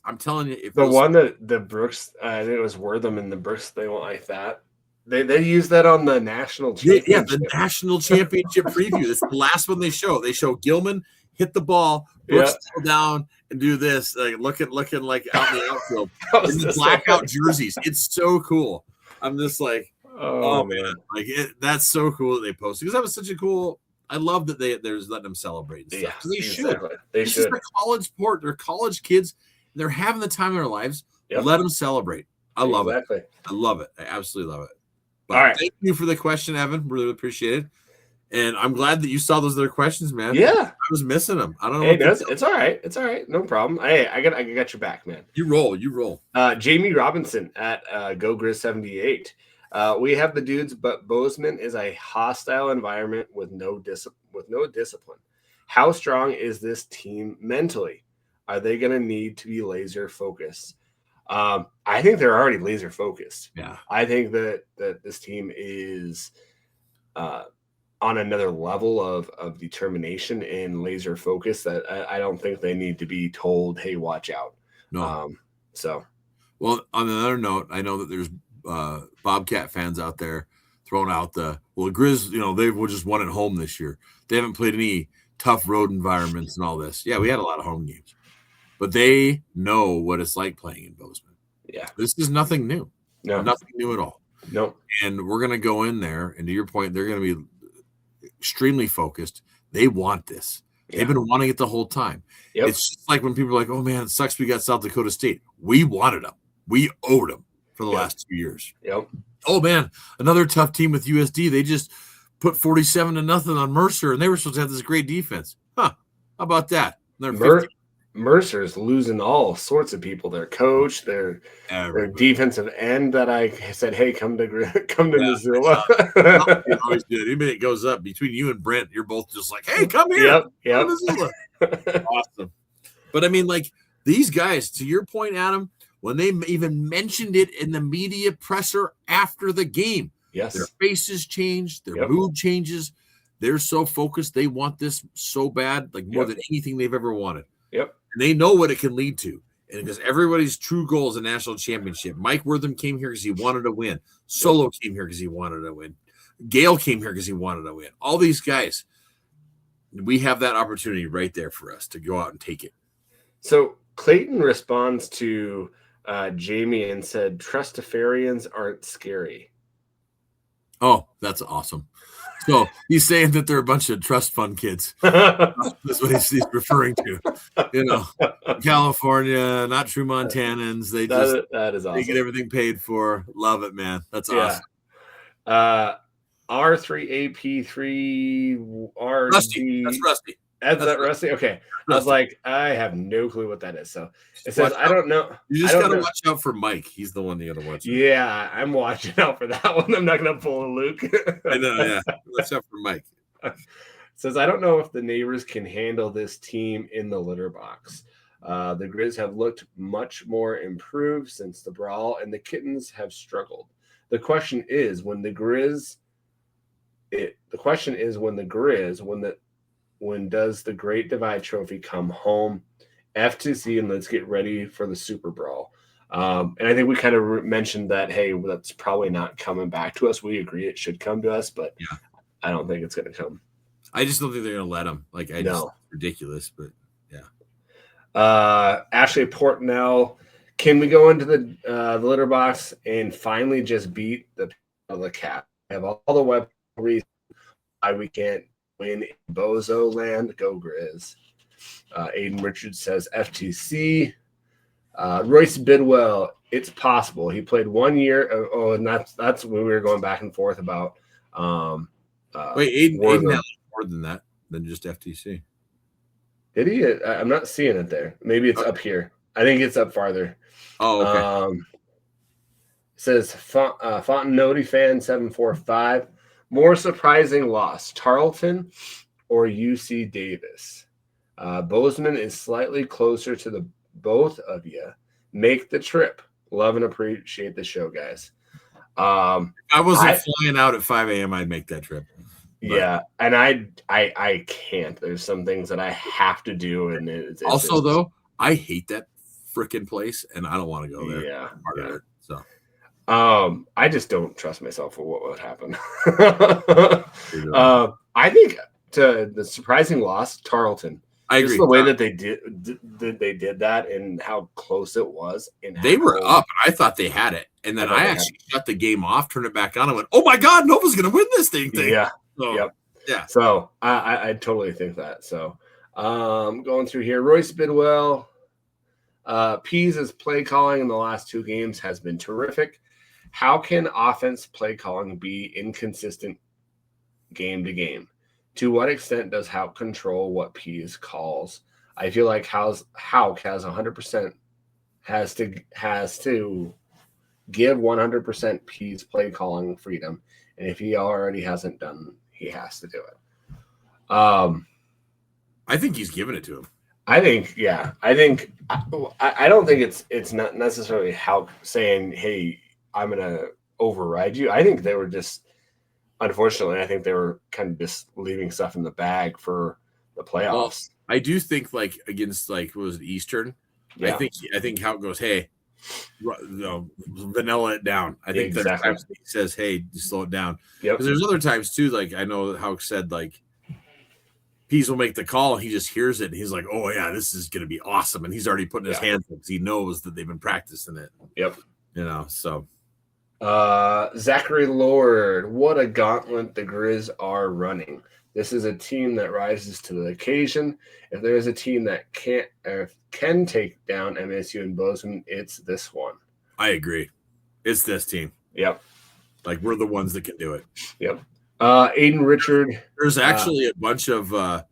I'm telling you, the one that the Brooks, I think it was Wortham and the Brooks. They went like that. They use that on the national championship. Yeah, the national championship preview. It's the last one they show. They show Gilman hit the ball, Brooks fall down and do this, like looking like out in the outfield in the blackout jerseys. It's so cool. I'm just like, oh man, like that's so cool that they posted because that was such a cool. I love that they're letting them celebrate and stuff. They should. They should. It's a college sport. They're college kids. They're having the time of their lives. Let them celebrate. I love it. I love it. I absolutely love it. But all right. Thank you for the question, Evan. Really appreciate it. And I'm glad that you saw those other questions, man. Yeah. I was missing them. I don't know. Hey, it's all right. It's all right. No problem. Hey, I got your back, man. You roll. Jamie Robinson at Go Griz 78. We have the dudes, but Bozeman is a hostile environment with no discipline. How strong is this team mentally? Are they going to need to be laser focused? I think they're already laser focused. Yeah. I think that this team is on another level of determination and laser focus that I don't think they need to be told, hey, watch out. No. Well, on another note, I know that there's Bobcat fans out there throwing out Griz, they were just won at home this year. They haven't played any tough road environments and all this. Yeah, we had a lot of home games. But they know what it's like playing in Bozeman. Yeah. This is nothing new. No. Nothing new at all. No. And we're going to go in there, and to your point, they're going to be extremely focused. They want this. Yeah. They've been wanting it the whole time. Yep. It's just like when people are like, oh, man, it sucks we got South Dakota State. We wanted them. We owed them for the last 2 years. Yep. Oh, man, another tough team with USD. They just put 47-0 on Mercer, and they were supposed to have this great defense. Huh. How about that? Mercer's losing all sorts of people. Their coach, their defensive end that I said, hey, come to Missoula. You always do. Even it goes up between you and Brent, you're both just like, hey, come here. Yep. Missoula. Awesome. But I mean, like these guys, to your point, Adam, when they even mentioned it in the media presser after the game, their faces changed, their mood changes. They're so focused. They want this so bad, like more than anything they've ever wanted. Yep. And they know what it can lead to. And because everybody's true goal is a national championship. Mike Wortham came here because he wanted to win. Solo came here because he wanted to win. Gale came here because he wanted to win. All these guys, we have that opportunity right there for us to go out and take it. So Clayton responds to Jamie and said, Trustafarians aren't scary. Oh, that's awesome. So he's saying that they're a bunch of trust fund kids. That's what he's referring to. California, not true Montanans. That is awesome. They get everything paid for. Love it, man. That's awesome. R3AP3RD. Rusty. That's Rusty. That's that Rusty? Okay. Rusty. I was like, I have no clue what that is. So it says, I don't know. You just got to watch out for Mike. He's the one you got to watch out. Yeah, I'm watching out for that one. I'm not going to pull a Luke. I know, yeah. Watch out for Mike. It says, I don't know if the neighbors can handle this team in the litter box. The Griz have looked much more improved since the Brawl, and the Kittens have struggled. The question is, when does the Great Divide Trophy come home? F2C, and let's get ready for the Super Brawl. And I think we kind of mentioned that, hey, that's probably not coming back to us. We agree it should come to us, but yeah. I don't think it's going to come. I just don't think they're going to let them. Like, just ridiculous, but yeah. Ashley Portnell, can we go into the litter box and finally just beat the cat? I have all the web reasons why we can't win in Bozo land. Go Griz. Aiden Richards says FTC. Royce Bidwell, it's possible. He played 1 year. And that's when we were going back and forth about. Wait, Aiden had more than that, than just FTC. Did he? I'm not seeing it there. Maybe it's up here. I think it's up farther. Oh, okay. It says Fontenoti fan 745. More surprising loss, Tarleton or UC Davis? Bozeman is slightly closer to the both of you. Make the trip. Love and appreciate the show, guys. I wasn't flying out at 5 a.m. I'd make that trip. But. Yeah, and I can't. There's some things that I have to do, and it's also though I hate that freaking place, and I don't want to go there. Yeah. So. I just don't trust myself for what would happen. I think to the surprising loss, Tarleton. I agree. Just the way that they did that and how close it was. And they were up, and I thought they had it. And then I actually shut the game off, turned it back on, and went, "Oh my God, Nova's going to win this thing!" Yeah. So, yep. Yeah. So I totally think that. So going through here, Royce Bidwell, Pease's play calling in the last two games has been terrific. How can offense play calling be inconsistent game to game? To what extent does Houck control what Pease calls? I feel like Houck has 100% has to give 100% Pease play calling freedom, and if he already hasn't done, he has to do it. I think he's giving it to him. I think, yeah. I don't think it's not necessarily Houck saying, "Hey, I'm going to override you." I think they were just, unfortunately, I think they were kind of just leaving stuff in the bag for the playoffs. Well, I do think, like, against, like, what was it, Eastern? Yeah. I think Houck goes, "Hey, vanilla it down." I think there's times he says, "Hey, just slow it down." Yep. Because there's other times, too, like, I know Houck said, like, Pease will make the call, and he just hears it, and he's like, "Oh, yeah, this is going to be awesome." And he's already putting his hands up because he knows that they've been practicing it. Yep. You know, so. Zachary Lord, what a gauntlet the Griz are running. This is a team that rises to the occasion. If there is a team that can take down MSU and Bozeman, it's this one. I agree. It's this team. Yep. Like, we're the ones that can do it. Yep. Aiden Richard. There's actually a bunch of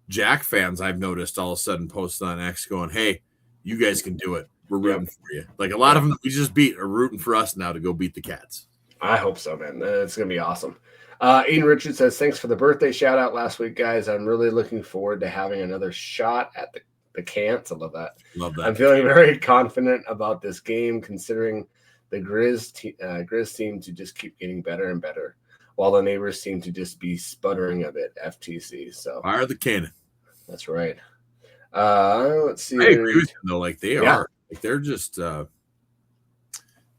Jack fans I've noticed all of a sudden posted on X going, "Hey, you guys can do it. We're rooting for you." Like, a lot of them that we just beat are rooting for us now to go beat the Cats. I hope so, man. It's going to be awesome. Aiden Richard says, "Thanks for the birthday shout out last week, guys. I'm really looking forward to having another shot at the Cants." I love that. Love that. I'm feeling very confident about this game, considering the Griz team to just keep getting better and better, while the neighbors seem to just be sputtering a bit. FTC. So fire the cannon. That's right. Let's see. I agree with you, though. Like, they are. Like, they're just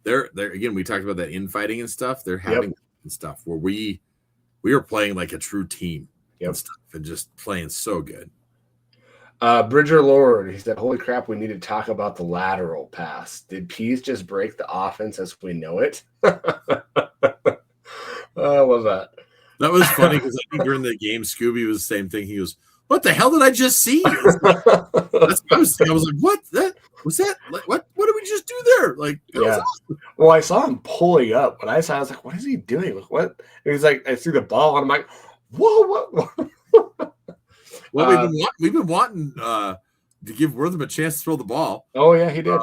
they're again, we talked about that infighting and stuff. They're having stuff where we are playing like a true team and stuff, and just playing so good. Bridger Lord, he said, "Holy crap, we need to talk about the lateral pass. Did Pease just break the offense as we know it?" I love that. That was funny because I think during the game, Scooby was the same thing. He goes, "What the hell did I just see?" I was like, "What? That was that? Was that? What are we we just do there? Like, yeah. Awesome. Well, I saw him pulling up. When I saw, I was like, what is he doing? Like, what? And he's like, I see the ball, and I'm like, whoa, what? Well, we've been wanting to give Wortham a chance to throw the ball. Oh yeah, he did.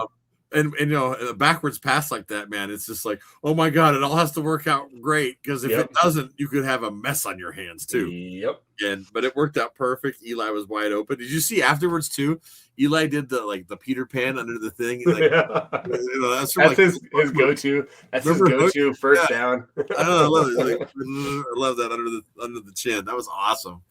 And you know, a backwards pass like that, man, it's just like, oh my God, it all has to work out great, because if it doesn't, you could have a mess on your hands too. Yep. But it worked out perfect. Eli was wide open. Did you see afterwards too? Eli did the Peter Pan under the thing. Like, you know, that's his go-to. That's his go-to first down. I love it. I love that under the chin. That was awesome.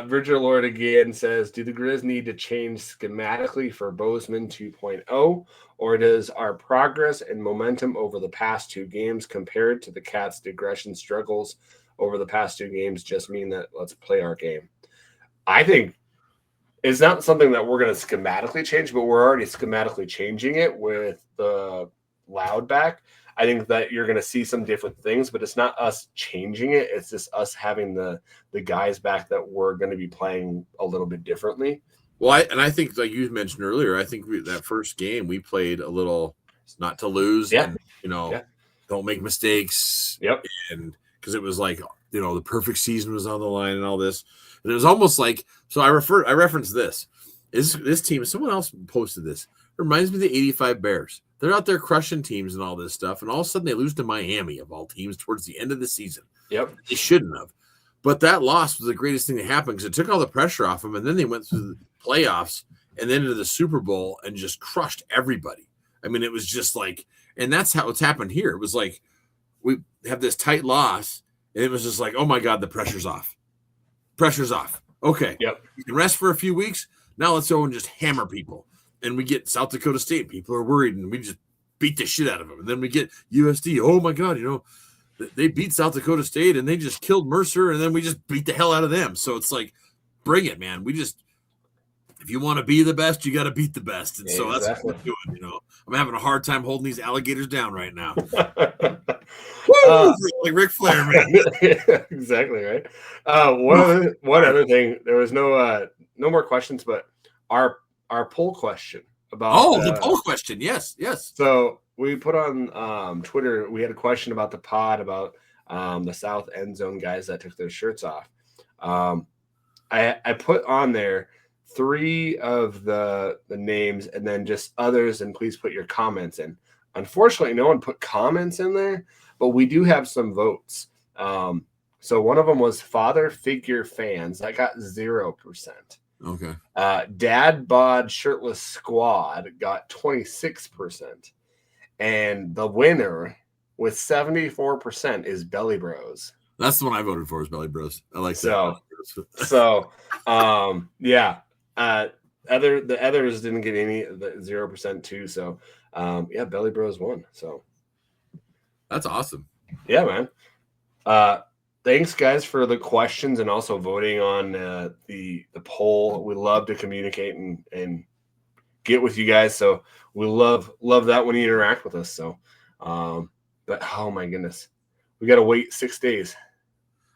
Bridger Lord again says, do the Grizz need to change schematically for Bozeman 2.0, or does our progress and momentum over the past 2 games compared to the Cats' digression struggles over the past 2 games just mean that let's play our game? I think it's not something that we're going to schematically change, but we're already schematically changing it with the Loud back. I think that you're going to see some different things, but it's not us changing it. It's just us having the guys back that we're going to be playing a little bit differently. Well, I think, like you mentioned earlier, I think that first game we played a little not to lose. Yeah. And, you know, don't make mistakes. Yep. And because it was like, you know, the perfect season was on the line and all this. And it was almost like, so I referenced this. This team, someone else posted this. It reminds me of the 85 Bears. They're out there crushing teams and all this stuff, and all of a sudden they lose to Miami, of all teams, towards the end of the season. Yep. They shouldn't have. But that loss was the greatest thing that happened, because it took all the pressure off them, and then they went through the playoffs and then into the Super Bowl and just crushed everybody. I mean, it was just like, and that's how it's happened here. It was like we have this tight loss, and it was just like, oh my God, the pressure's off. Pressure's off. Okay. Yep. You can rest for a few weeks. Now let's go and just hammer people. And we get South Dakota State. People are worried, and we just beat the shit out of them. And then we get USD. Oh, my God, you know, they beat South Dakota State, and they just killed Mercer, and then we just beat the hell out of them. So it's like, bring it, man. We just – if you want to be the best, you got to beat the best. And so that's what we're doing, you know. I'm having a hard time holding these alligators down right now. Woo! Like Ric Flair, man. Exactly, right? One other thing. There was no more questions, but our poll question about the poll question. Yes. So we put on Twitter, we had a question about the pod about the South end zone guys that took their shirts off. I put on there 3 of the names and then just others, and please put your comments in. Unfortunately, no one put comments in there, but we do have some votes. So one of them was Father Figure Fans. That got 0%. Okay. Dad Bod Shirtless Squad got 26%. And the winner with 74% is Belly Bros. That's the one I voted for, is Belly Bros. I like that. Yeah. The others didn't get any, the 0% too. So Belly Bros won. So that's awesome. Yeah, man. Thanks, guys, for the questions and also voting on the poll. We love to communicate and get with you guys. So we love that when you interact with us. So, but oh my goodness, we got to wait 6 days.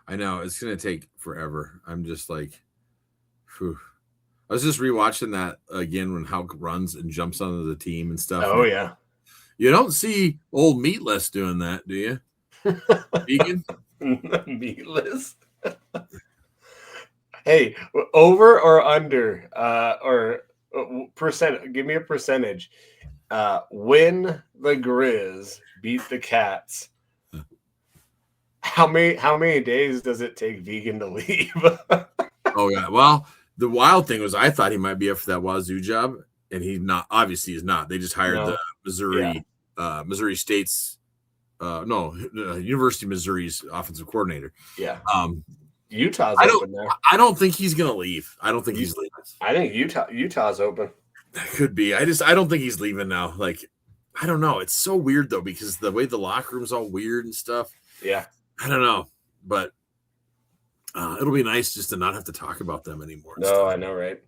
I know it's going to take forever. I'm just like, whew. I was just rewatching that again when Houck runs and jumps onto the team and stuff. Oh, yeah. You don't see old Meatless doing that, do you? Vegan? Meatless. Hey, over or under or percent? Give me a percentage. When the Griz beat the Cats, how many days does it take Vegan to leave? Oh yeah. Well, the wild thing was I thought he might be up for that Wazoo job, and he's not. Obviously, he's not. They just hired the Missouri State's. University of Missouri's offensive coordinator. Yeah. Utah's open there. I don't think he's going to leave. I don't think he's leaving. I think Utah's open. That could be. I don't think he's leaving now. Like, I don't know. It's so weird though, because the way the locker room's all weird and stuff. Yeah. I don't know, but it'll be nice just to not have to talk about them anymore. No, I know, right?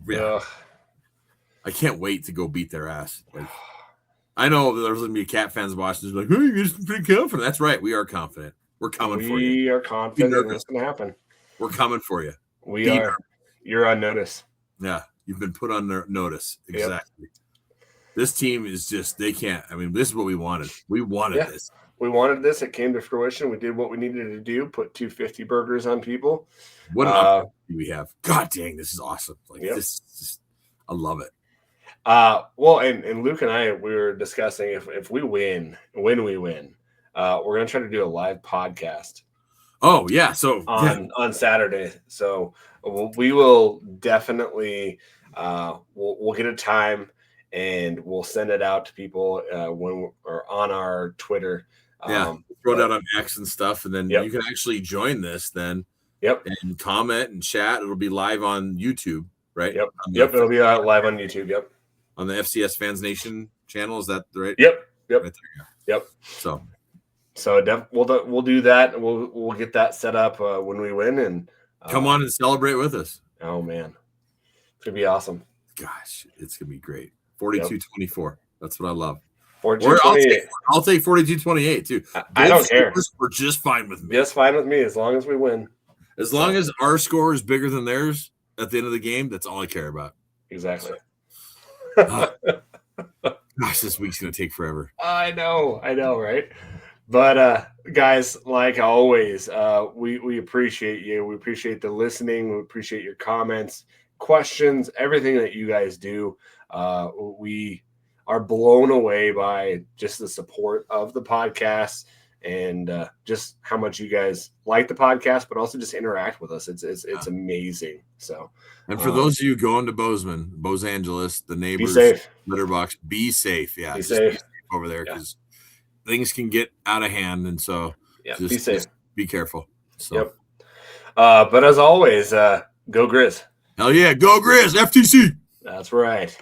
Yeah. I can't wait to go beat their ass. Like, I know there's going to be Cat fans watching. Like, hey, you're pretty confident. That's right. We are confident. We're coming for you. We are confident it's going to happen. We're coming for you. We are. You're on notice. Yeah. You've been put on notice. Exactly. Yep. This team is just, they can't. I mean, this is what we wanted. We wanted this. We wanted this. It came to fruition. We did what we needed to do, put 250 burgers on people. What an opportunity we have. God dang, this is awesome. Like this, I love it. Well, and Luke and I, we were discussing if we win, when we win, we're going to try to do a live podcast. Oh, yeah. So on Saturday. So we will definitely, we'll get a time and we'll send it out to people when or on our Twitter. Throw it out on X and stuff, and then you can actually join this then. And comment and chat. It'll be live on YouTube, right? It'll be live on YouTube. On the FCS Fans Nation channel. Is that right? Yep. Right there, So we'll do that. We'll get that set up when we win and come on and celebrate with us. Oh man, it's gonna be awesome. Gosh, it's gonna be great. 42-24. That's what I love. 42-28. I'll take 42-28 too. I don't care. We're just fine with me. Just fine with me as long as we win. As long as our score is bigger than theirs at the end of the game, that's all I care about. Exactly. Gosh, this week's gonna take forever. I know, right? But guys, like always, we appreciate you. We appreciate the listening. We appreciate your comments, questions, everything that you guys do. We are blown away by just the support of the podcast and just how much you guys like the podcast, but also just interact with us. It's amazing. So, and for those of you going to Bozeman, Bos Angeles, the neighbors, litter box, be safe. Yeah, be safe over there because things can get out of hand, and so be safe. Just be careful. So. But as always, go Griz. Hell yeah, go Griz, FTC. That's right.